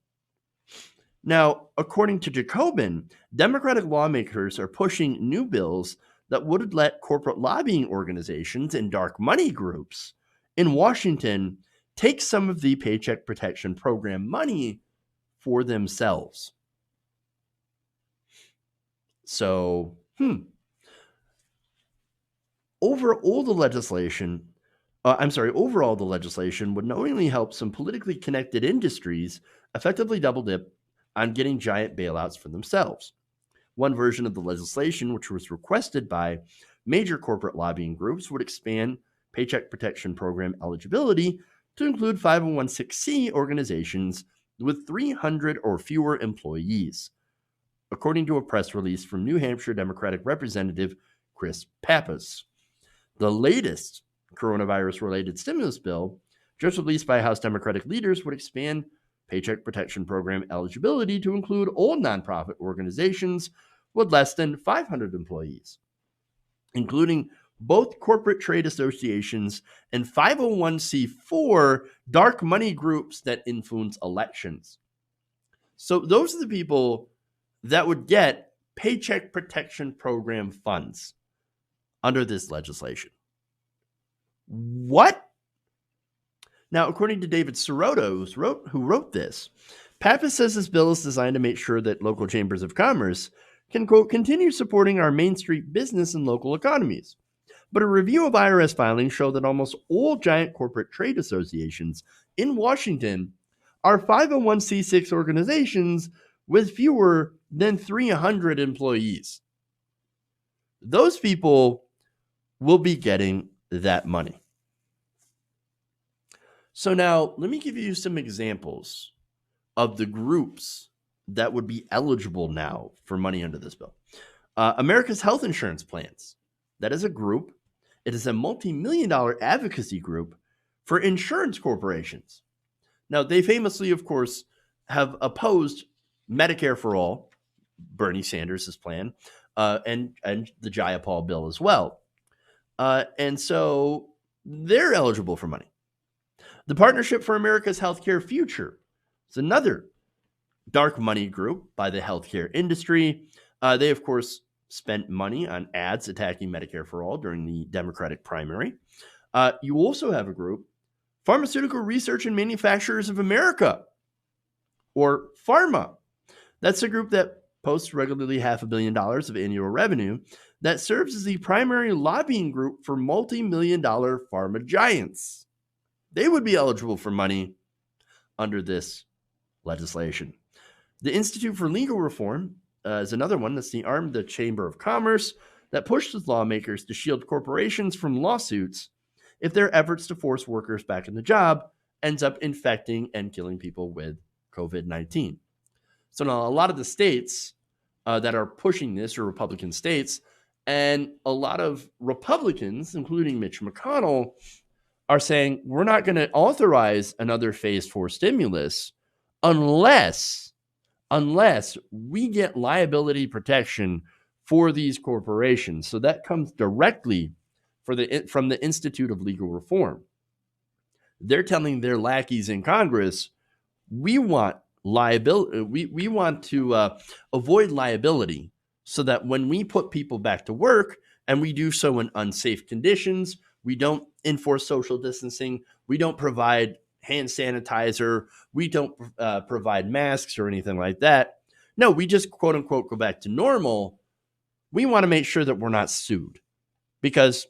Now, according to Jacobin, Democratic lawmakers are pushing new bills that would let corporate lobbying organizations and dark money groups in Washington take some of the Paycheck Protection Program money for themselves. So, overall, the legislation would knowingly help some politically connected industries effectively double dip on getting giant bailouts for themselves. One version of the legislation, which was requested by major corporate lobbying groups, would expand Paycheck Protection Program eligibility to include 501(c) organizations with 300 or fewer employees, according to a press release from New Hampshire Democratic Representative Chris Pappas. The latest coronavirus-related stimulus bill, just released by House Democratic leaders, would expand Paycheck Protection Program eligibility to include all nonprofit organizations with less than 500 employees, including both corporate trade associations and 501(c)(4) dark money groups that influence elections. So those are the people that would get Paycheck Protection Program funds under this legislation. What? Now, according to David Sirotto, who wrote this, Pappas says this bill is designed to make sure that local chambers of commerce can, quote, continue supporting our Main Street business and local economies. But a review of IRS filings show that almost all giant corporate trade associations in Washington are 501(c)(6) organizations with fewer than 300 employees. Those people will be getting that money. So now, let me give you some examples of the groups that would be eligible now for money under this bill. America's Health Insurance Plans. That is a group. It is a multi-million-dollar advocacy group for insurance corporations. Now, they famously, of course, have opposed Medicare for All, Bernie Sanders' plan, and the Jayapal bill as well. And so they're eligible for money. The Partnership for America's Healthcare Future is another dark money group by the healthcare industry. They, of course, spent money on ads attacking Medicare for All during the Democratic primary. You also have a group, Pharmaceutical Research and Manufacturers of America, or PhRMA. That's a group that posts regularly $500 million of annual revenue that serves as the primary lobbying group for multi-million-dollar pharma giants. They would be eligible for money under this legislation. The Institute for Legal Reform is another one that's the arm of the Chamber of Commerce that pushes lawmakers to shield corporations from lawsuits if their efforts to force workers back in the job ends up infecting and killing people with COVID-19. So now a lot of the states that are pushing this are Republican states, and a lot of Republicans, including Mitch McConnell, are saying we're not going to authorize another phase 4 stimulus unless we get liability protection for these corporations. So that comes directly from the Institute of Legal Reform. They're telling their lackeys in Congress, we want liability. We want to avoid liability so that when we put people back to work and we do so in unsafe conditions, we don't enforce social distancing, we don't provide hand sanitizer, we don't provide masks or anything like that. No, we just quote unquote go back to normal. We want to make sure that we're not sued because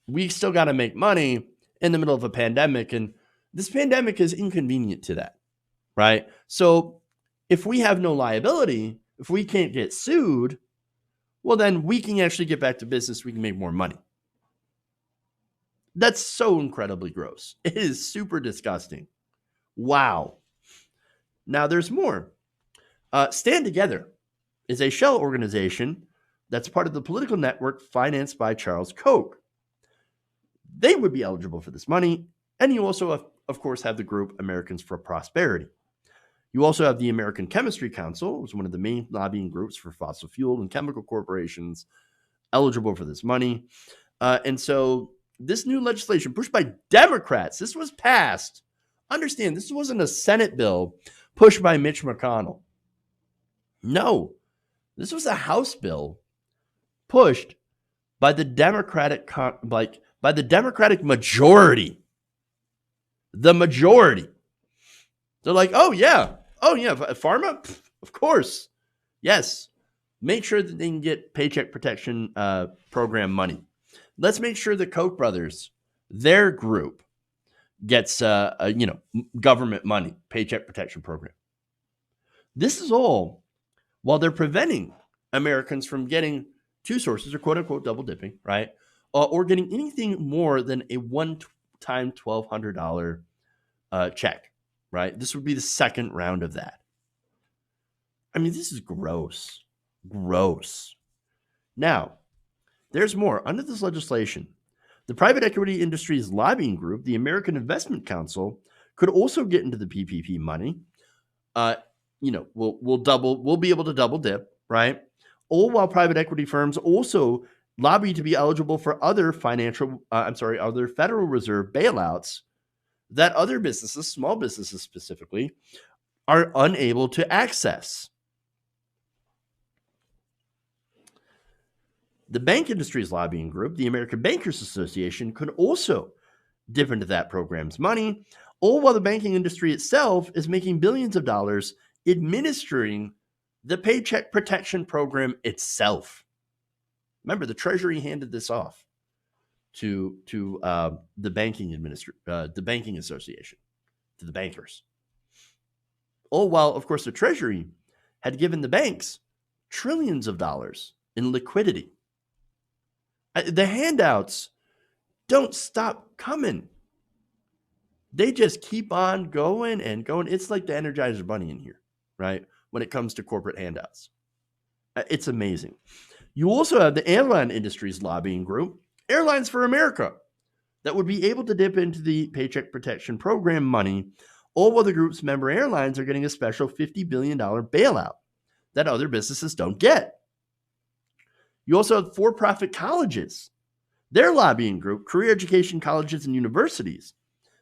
we still got to make money in the middle of a pandemic. And this pandemic is inconvenient to that, right? So if we have no liability, if we can't get sued, well, then we can actually get back to business. We can make more money. That's so incredibly gross. It is super disgusting. Wow. Now there's more. Stand Together is a shell organization that's part of the political network financed by Charles Koch. They would be eligible for this money. And you also, of course, have the group Americans for Prosperity. You also have the American Chemistry Council, which is one of the main lobbying groups for fossil fuel and chemical corporations, eligible for this money. And so this new legislation pushed by Democrats, this was passed. Understand, this wasn't a Senate bill pushed by Mitch McConnell. No, this was a House bill pushed by the Democratic majority. The majority. They're like, oh yeah, pharma, of course, yes. Make sure that they can get Paycheck Protection Program money. Let's make sure the Koch brothers, their group, gets government money, Paycheck Protection Program. This is all while they're preventing Americans from getting two sources or quote unquote double dipping, right? Or getting anything more than a one-time $1,200 check, right? This would be the second round of that. I mean, this is gross. Gross. Now, there's more. Under this legislation, the private equity industry's lobbying group, the American Investment Council, could also get into the PPP money. We'll be able to double dip, right? All while private equity firms also lobby to be eligible for other other Federal Reserve bailouts that other businesses, small businesses specifically, are unable to access. The bank industry's lobbying group, the American Bankers Association, could also dip into that program's money, all while the banking industry itself is making billions of dollars administering the Paycheck Protection Program itself. Remember, the Treasury handed this off to the banking association, to the bankers. All while, of course, the Treasury had given the banks trillions of dollars in liquidity. The handouts don't stop coming. They just keep on going and going. It's like the Energizer Bunny in here, right? When it comes to corporate handouts. It's amazing. You also have the airline industry's lobbying group, Airlines for America that would be able to dip into the Paycheck Protection Program money, all while the group's member airlines are getting a special $50 billion bailout that other businesses don't get. You also have for-profit colleges, their lobbying group, career education colleges and universities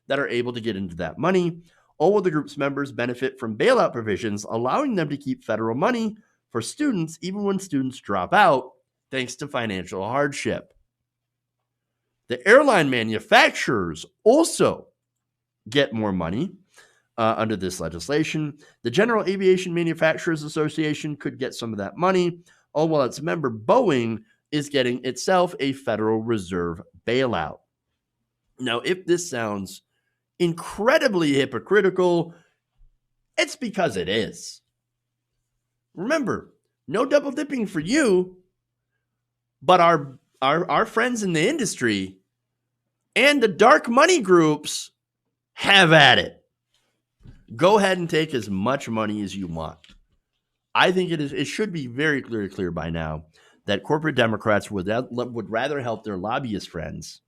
that are able to get into that money. All of the group's members benefit from bailout provisions, allowing them to keep federal money for students even when students drop out thanks to financial hardship. The airline manufacturers also get more money under this legislation. The General Aviation Manufacturers Association could get some of that money, all while its member Boeing is getting itself a Federal Reserve bailout. Now, if this sounds incredibly hypocritical, it's because it is. Remember, no double dipping for you, but our friends in the industry and the dark money groups have at it. Go ahead and take as much money as you want. I think it should be very clear by now that corporate Democrats would rather help their lobbyist friends.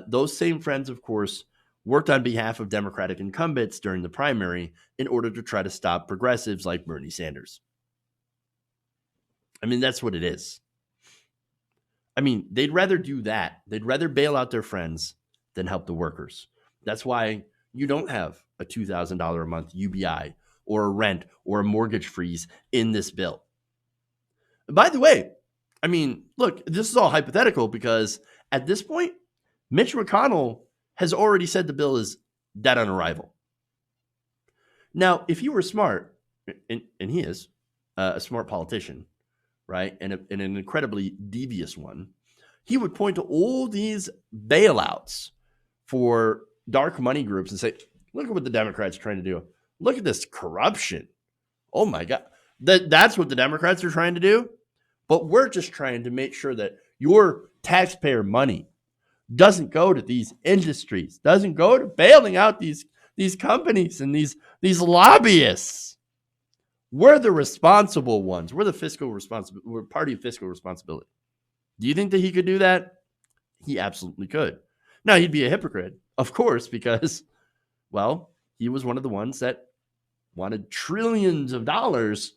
Those same friends, of course, worked on behalf of Democratic incumbents during the primary in order to try to stop progressives like Bernie Sanders. I mean, that's what it is. I mean, they'd rather do that. They'd rather bail out their friends than help the workers. That's why you don't have a $2,000 a month UBI or a rent or a mortgage freeze in this bill. By the way, I mean, look, this is all hypothetical because at this point, Mitch McConnell has already said the bill is dead on arrival. Now, if he were smart, and he is a smart politician, right, and an incredibly devious one, he would point to all these bailouts for dark money groups and say, look at what the Democrats are trying to do. Look at this corruption. Oh my God. That's what the Democrats are trying to do. But we're just trying to make sure that your taxpayer money doesn't go to these industries, doesn't go to bailing out these companies and these lobbyists. We're the responsible ones. We're the fiscal responsible. We're party of fiscal responsibility. Do you think that he could do that? He absolutely could. Now, he'd be a hypocrite, of course, because, well, he was one of the ones that wanted trillions of dollars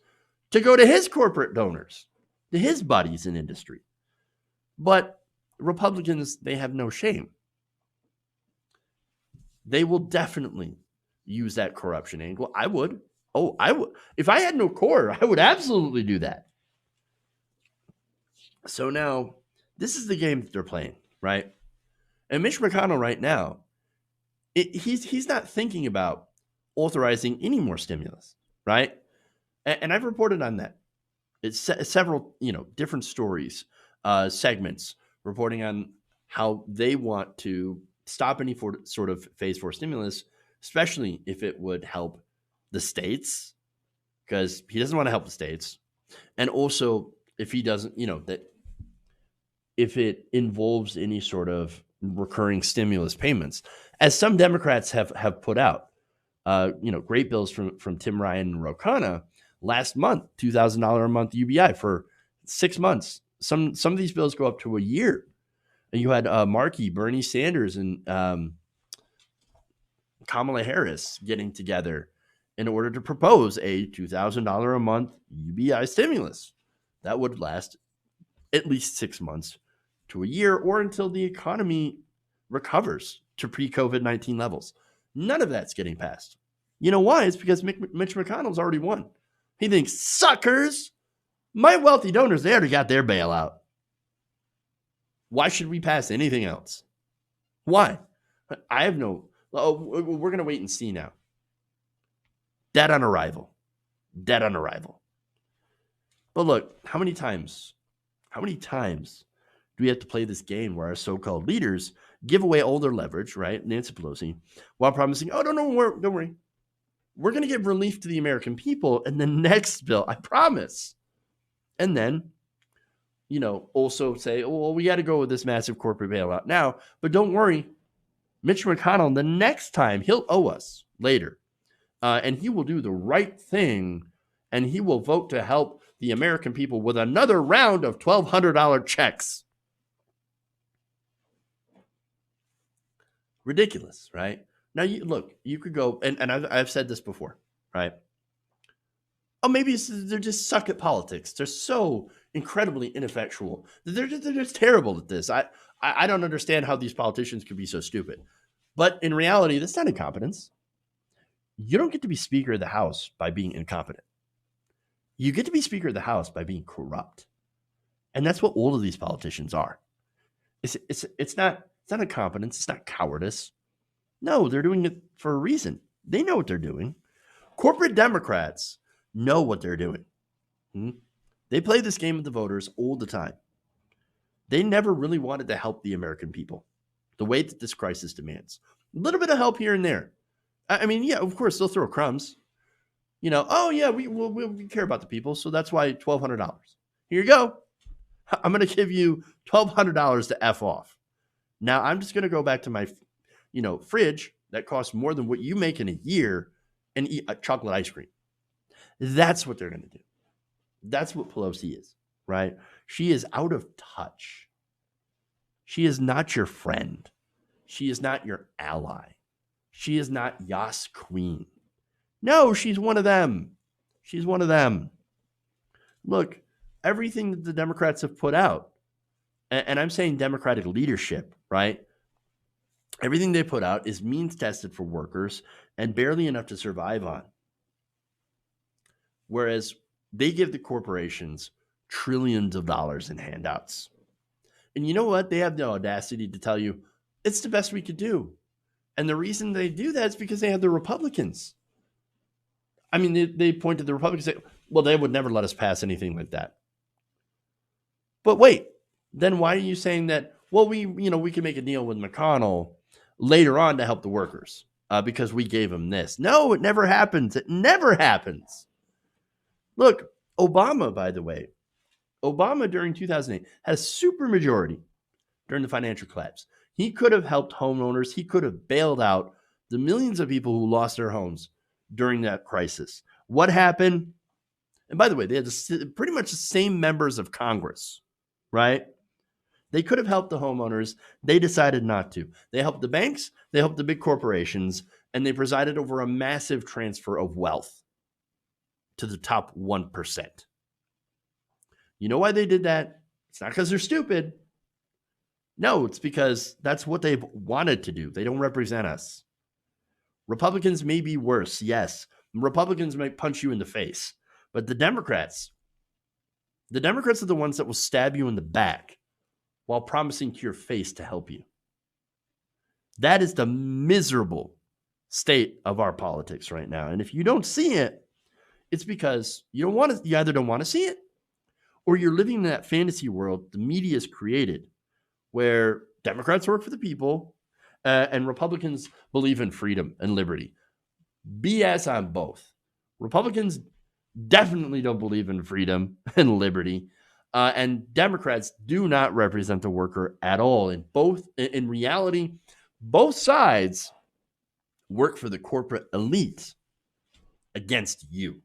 to go to his corporate donors, to his buddies in industry. But Republicans, they have no shame. They will definitely use that corruption angle. I would. Oh, I would. If I had no core, I would absolutely do that. So now, this is the game that they're playing, right? And Mitch McConnell right now, he's not thinking about authorizing any more stimulus, right? And I've reported on that. It's several, different stories, segments reporting on how they want to stop any sort of phase 4 stimulus, especially if it would help the states, because he doesn't want to help the states. And also if he doesn't, that if it involves any sort of recurring stimulus payments, as some Democrats have put out, great bills from Tim Ryan and Ro Khanna last month, $2,000 a month UBI for 6 months. Some of these bills go up to a year. And you had Markey, Bernie Sanders, and Kamala Harris getting together in order to propose a $2,000 a month UBI stimulus that would last at least 6 months to a year, or until the economy recovers to pre-COVID-19 levels. None of that's getting passed. You know why? It's because Mitch McConnell's already won. He thinks, suckers, my wealthy donors, they already got their bailout. Why should we pass anything else? Why? I have no... we're going to wait and see now. Dead on arrival. Dead on arrival. But look, how many times do we have to play this game where our so-called leaders give away all their leverage, right? Nancy Pelosi, while promising, oh, don't worry. We're going to give relief to the American people in the next bill, I promise. And then, also say, oh, well, we got to go with this massive corporate bailout now. But don't worry, Mitch McConnell, the next time, he'll owe us later. And he will do the right thing, and he will vote to help the American people with another round of $1,200 checks. Ridiculous, right? Now, you could go, and I've said this before, right? Oh, maybe they're just suck at politics. They're so incredibly ineffectual. They're just terrible at this. I don't understand how these politicians could be so stupid. But in reality, that's not incompetence. You don't get to be Speaker of the House by being incompetent. You get to be Speaker of the House by being corrupt. And that's what all of these politicians are. It's not incompetence. It's not cowardice. No, they're doing it for a reason. They know what they're doing. Corporate Democrats know what they're doing. They play this game with the voters all the time. They never really wanted to help the American people the way that this crisis demands. A little bit of help here and there. I mean, yeah, of course, they'll throw crumbs. Oh, yeah, we care about the people, so that's why $1,200. Here you go. I'm going to give you $1,200 to F off. Now, I'm just going to go back to my, fridge that costs more than what you make in a year and eat a chocolate ice cream. That's what they're going to do. That's what Pelosi is, right? She is out of touch. She is not your friend. She is not your ally. She is not Yas Queen. No, she's one of them. She's one of them. Look, everything that the Democrats have put out, and I'm saying Democratic leadership, right? Everything they put out is means tested for workers and barely enough to survive on. Whereas they give the corporations trillions of dollars in handouts. And you know what? They have the audacity to tell you it's the best we could do. And the reason they do that is because they have the Republicans. I mean, they point to the Republicans and say, well, they would never let us pass anything like that. But wait, then why are you saying that, well, we can make a deal with McConnell later on to help the workers because we gave them this? No, it never happens. It never happens. Look, Obama, by the way, during 2008 had a super majority during the financial collapse. He could have helped homeowners. He could have bailed out the millions of people who lost their homes during that crisis. What happened? And by the way, they had pretty much the same members of Congress, right? They could have helped the homeowners. They decided not to. They helped the banks. They helped the big corporations. And they presided over a massive transfer of wealth to the top 1%. You know why they did that? It's not because they're stupid. No, it's because that's what they've wanted to do. They don't represent us. Republicans may be worse, yes. Republicans might punch you in the face. But the Democrats are the ones that will stab you in the back while promising to your face to help you. That is the miserable state of our politics right now. And if you don't see it, it's because you either don't want to see it, or you're living in that fantasy world the media has created where Democrats work for the people and Republicans believe in freedom and liberty. BS on both. Republicans definitely don't believe in freedom and liberty. And Democrats do not represent the worker at all. In reality, both sides work for the corporate elite against you.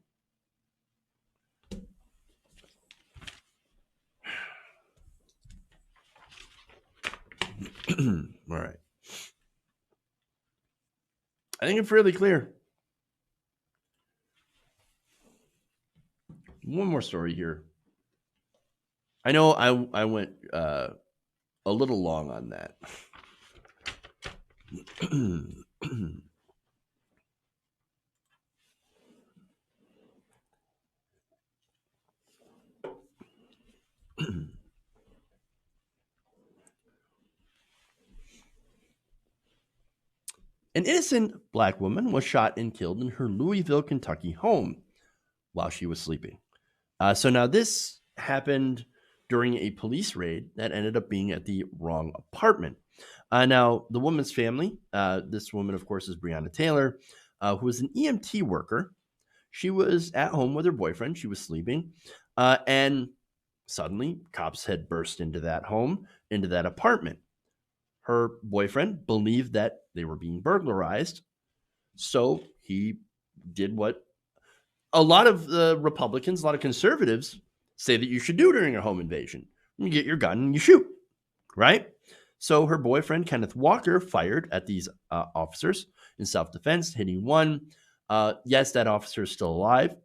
All right. I think I'm fairly clear. One more story here. I know I went a little long on that. An innocent black woman was shot and killed in her Louisville, Kentucky home while she was sleeping. So now this happened during a police raid that ended up being at the wrong apartment. Now, the woman's family, this woman, of course, is Breonna Taylor, who was an EMT worker. She was at home with her boyfriend. She was sleeping. And suddenly, cops had burst into that home, into that apartment. Her boyfriend believed that they were being burglarized. So he did what a lot of the Republicans, a lot of conservatives say that you should do during a home invasion. You get your gun and you shoot, right? So her boyfriend, Kenneth Walker, fired at these officers in self-defense, hitting one. Yes, that officer is still alive,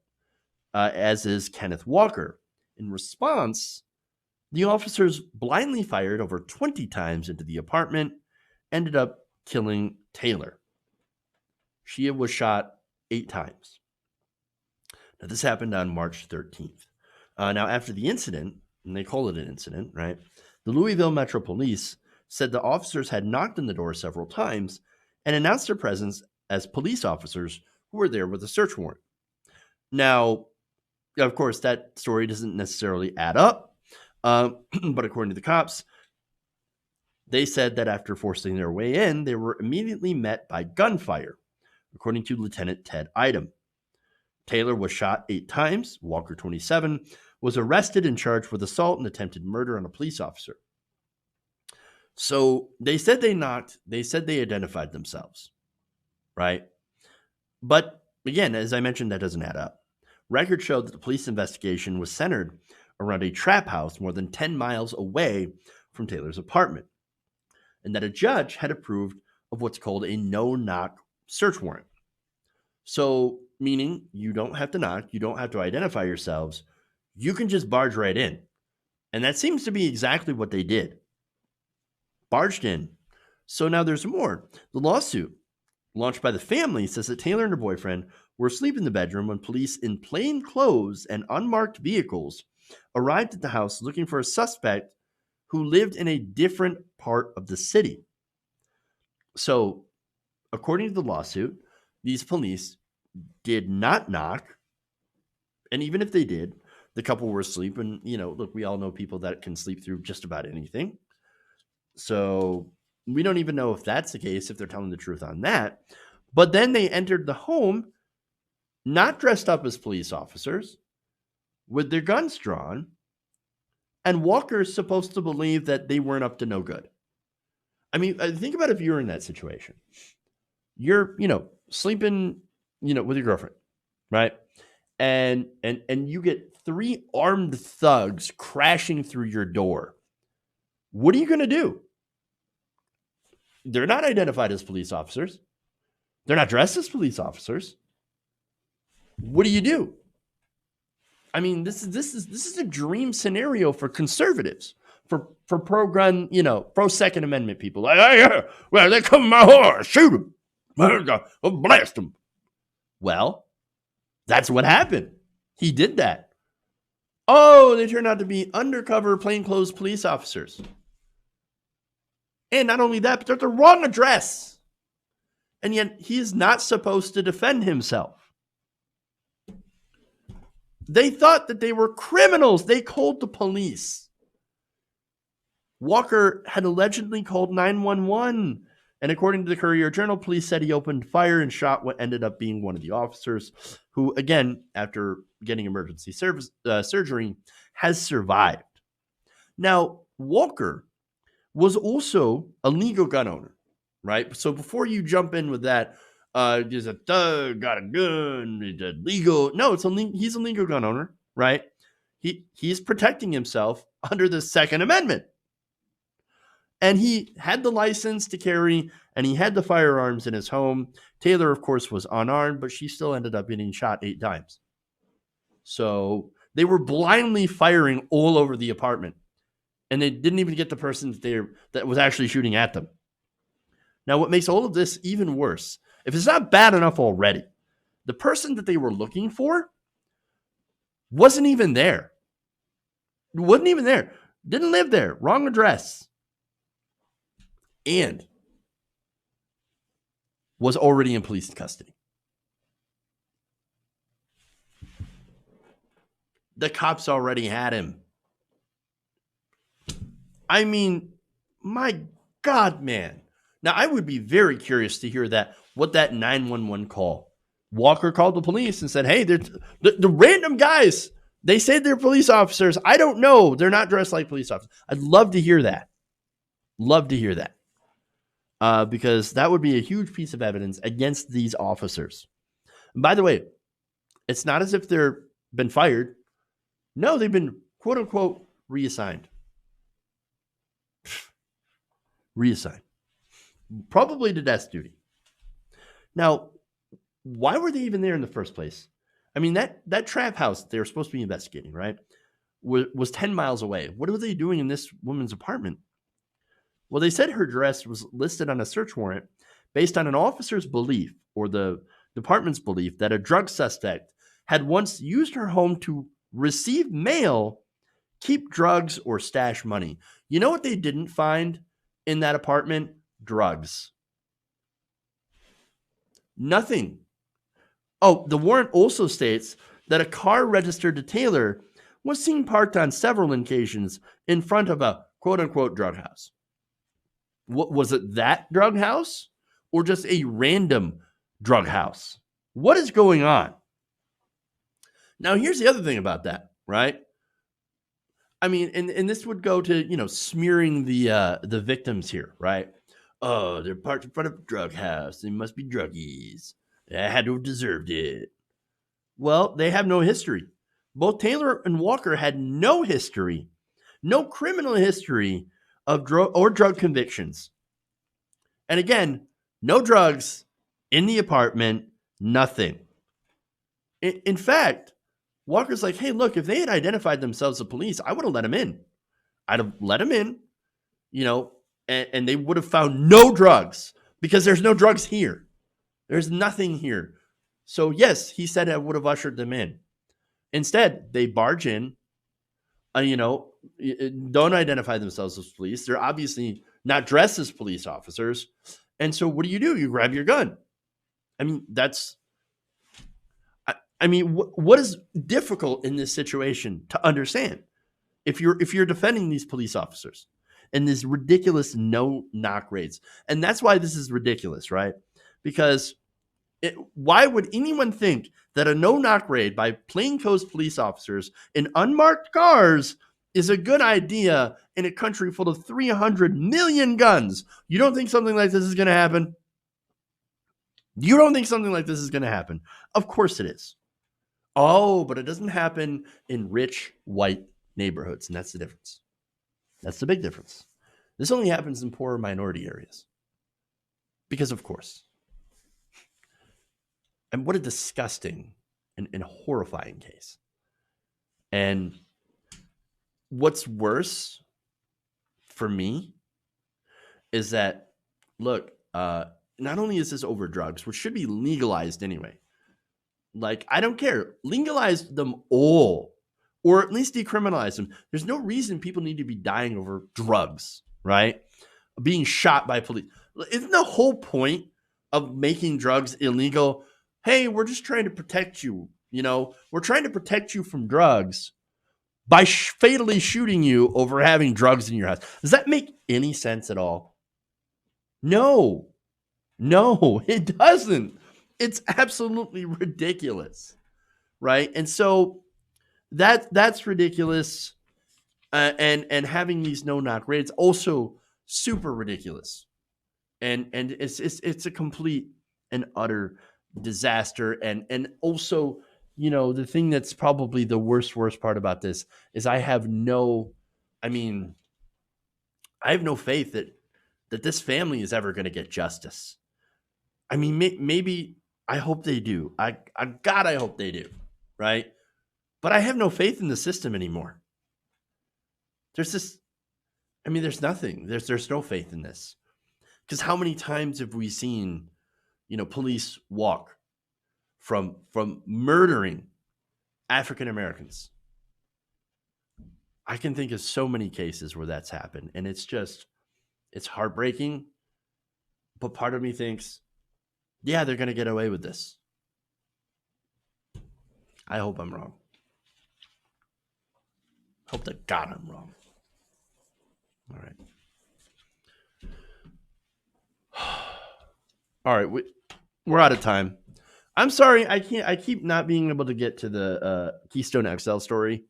as is Kenneth Walker. In response, the officers blindly fired over 20 times into the apartment, ended up killing Taylor. She was shot 8 times. Now, this happened on March 13th. Now, after the incident, and they call it an incident, right? The Louisville Metro Police said the officers had knocked on the door several times and announced their presence as police officers who were there with a search warrant. Now, of course, that story doesn't necessarily add up, but according to the cops, they said that after forcing their way in, they were immediately met by gunfire, according to Lieutenant Ted Idem. Taylor was shot 8 times. Walker, 27, was arrested and charged with assault and attempted murder on a police officer. So they said they knocked. They said they identified themselves, right? But again, as I mentioned, that doesn't add up. Records showed that the police investigation was centered around a trap house more than 10 miles away from Taylor's apartment, and that a judge had approved of what's called a no-knock search warrant. So, meaning you don't have to knock, you don't have to identify yourselves, you can just barge right in. And that seems to be exactly what they did. Barged in. So now there's more. The lawsuit, launched by the family, says that Taylor and her boyfriend were asleep in the bedroom when police in plain clothes and unmarked vehicles arrived at the house looking for a suspect who lived in a different part of the city. So, according to the lawsuit, these police did not knock. And even if they did, the couple were asleep. And, look, we all know people that can sleep through just about anything. So we don't even know if that's the case, if they're telling the truth on that. But then they entered the home, not dressed up as police officers, with their guns drawn. And Walker's supposed to believe that they weren't up to no good. I mean, think about if you're in that situation. You're, sleeping, with your girlfriend, right? And you get 3 armed thugs crashing through your door. What are you going to do? They're not identified as police officers. They're not dressed as police officers. What do you do? I mean, this is a dream scenario for conservatives, for pro-gun, pro-Second Amendment people. Like, hey, well, they come my horse, shoot them, I'll blast them. Well, that's what happened. He did that. Oh, they turned out to be undercover plainclothes police officers. And not only that, but they're at the wrong address. And yet he is not supposed to defend himself. They thought that they were criminals. They called the police. Walker had allegedly called 911. And according to the Courier-Journal, police said he opened fire and shot what ended up being one of the officers, who, again, after getting emergency surgery, has survived. Now, Walker was also a legal gun owner, right? So before you jump in with that, there's a thug, got a gun, he's legal. No, he's a legal gun owner, right? He's protecting himself under the Second Amendment. And he had the license to carry, and he had the firearms in his home. Taylor, of course, was unarmed, but she still ended up getting shot 8 times. So they were blindly firing all over the apartment. And they didn't even get the person that was actually shooting at them. Now, what makes all of this even worse, if it's not bad enough already, the person that they were looking for wasn't even there. Wasn't even there. Didn't live there. Wrong address. And was already in police custody. The cops already had him. I mean, my God, man. Now, I would be very curious to hear what that 911 call. Walker called the police and said, hey, the random guys, they say they're police officers. I don't know. They're not dressed like police officers. I'd love to hear that. Love to hear that. Because that would be a huge piece of evidence against these officers. And by the way, it's not as if they've been fired. No, they've been, quote unquote, reassigned. reassigned, probably to desk duty. Now, why were they even there in the first place? I mean, that trap house they were supposed to be investigating, right, was 10 miles away. What were they doing in this woman's apartment? Well, they said her address was listed on a search warrant based on an officer's belief, or the department's belief, that a drug suspect had once used her home to receive mail, keep drugs, or stash money. You know what they didn't find in that apartment? Drugs. Nothing. Oh, the warrant also states that a car registered to Taylor was seen parked on several occasions in front of a quote-unquote drug house. What was it, that drug house, or just a random drug house? What is going on? Now, here's the other thing about that, right? I mean, and this would go to, smearing the victims here, right? Oh, they're parked in front of a drug house. They must be druggies. I had to have deserved it. Well, they have no history. Both Taylor and Walker had no history, no criminal history of drug convictions. And again, no drugs in the apartment, nothing. In fact, Walker's like, hey, look, if they had identified themselves as police, I would have let them in. I'd have let them in, and they would have found no drugs, because there's no drugs here. There's nothing here. So yes, he said I would have ushered them in. Instead, they barge in, don't identify themselves as police. They're obviously not dressed as police officers. And so what do? You grab your gun. I mean, what is difficult in this situation to understand? If you're defending these police officers and these ridiculous no-knock raids, and that's why this is ridiculous, right? Because why would anyone think that a no-knock raid by plainclothes police officers in unmarked cars is a good idea in a country full of 300 million guns? You don't think something like this is going to happen? You don't think something like this is going to happen? Of course it is. Oh, but it doesn't happen in rich white neighborhoods, and that's the difference. That's the big difference. This only happens in poor minority areas. Because of course. And what a disgusting and horrifying case. And what's worse for me is that, look, not only is this over drugs, which should be legalized anyway. Like, I don't care. Legalize them all, or at least decriminalize them. There's no reason people need to be dying over drugs, right? Being shot by police. Isn't the whole point of making drugs illegal? Hey, we're just trying to protect you. We're trying to protect you from drugs by fatally shooting you over having drugs in your house. Does that make any sense at all? No, it doesn't. It's absolutely ridiculous, right? And so that's ridiculous. And having these no-knock raids also super ridiculous. And it's a complete and utter disaster. And also, the thing that's probably the worst part about this is I have no faith that this family is ever going to get justice. I mean, maybe I hope they do. I hope they do, right? But I have no faith in the system anymore. There's nothing. There's no faith in this. Because how many times have we seen, police walk from murdering African Americans? I can think of so many cases where that's happened, and it's heartbreaking. But part of me thinks, yeah, they're going to get away with this. I hope I'm wrong. Hope to God I'm wrong. All right. We're out of time. I'm sorry. I keep not being able to get to the Keystone XL story.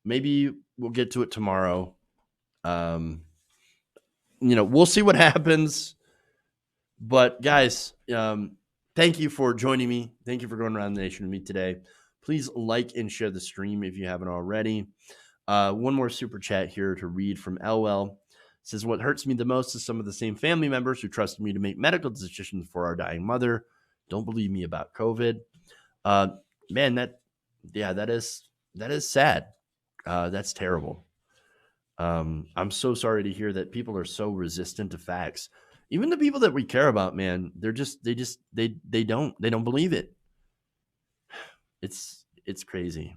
Maybe we'll get to it tomorrow. We'll see what happens. But guys, thank you for joining me. Thank you for going around the nation with me today. Please like and share the stream if you haven't already. One more super chat here to read from Elwell. Says, what hurts me the most is some of the same family members who trusted me to make medical decisions for our dying mother don't believe me about COVID. Man, that is sad. That's terrible. I'm so sorry to hear that people are so resistant to facts. Even the people that we care about, man, they don't believe it. It's crazy.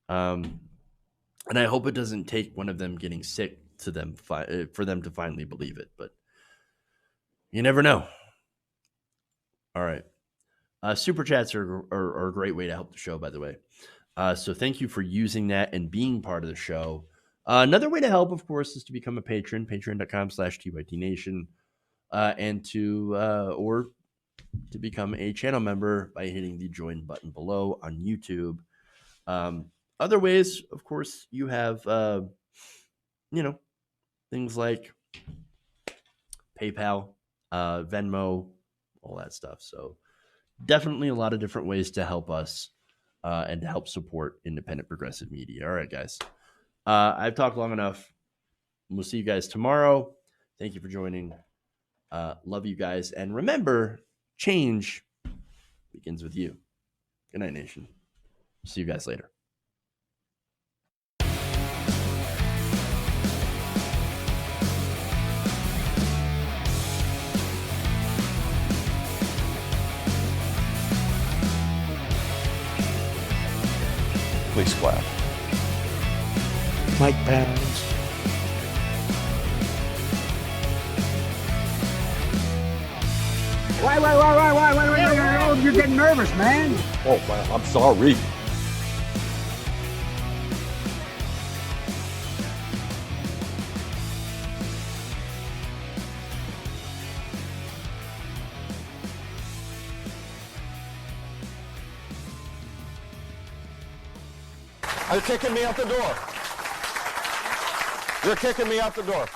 And I hope it doesn't take one of them getting sick to them for them to finally believe it, but you never know. All right. Super chats are a great way to help the show, by the way. So thank you for using that and being part of the show. Another way to help, of course, is to become a patron, patreon.com/TYTNation, and to become a channel member by hitting the join button below on YouTube. Other ways, of course, you have, things like PayPal, Venmo, all that stuff. So definitely a lot of different ways to help us and to help support independent progressive media. All right, guys. I've talked long enough. We'll see you guys tomorrow. Thank you for joining. Love you guys. And remember, change begins with you. Good night, nation. See you guys later. Please clap. Mike Pounds. Why? Oh, you're getting nervous, man. Oh, man, I'm sorry. You're kicking me out the door. You're kicking me out the door.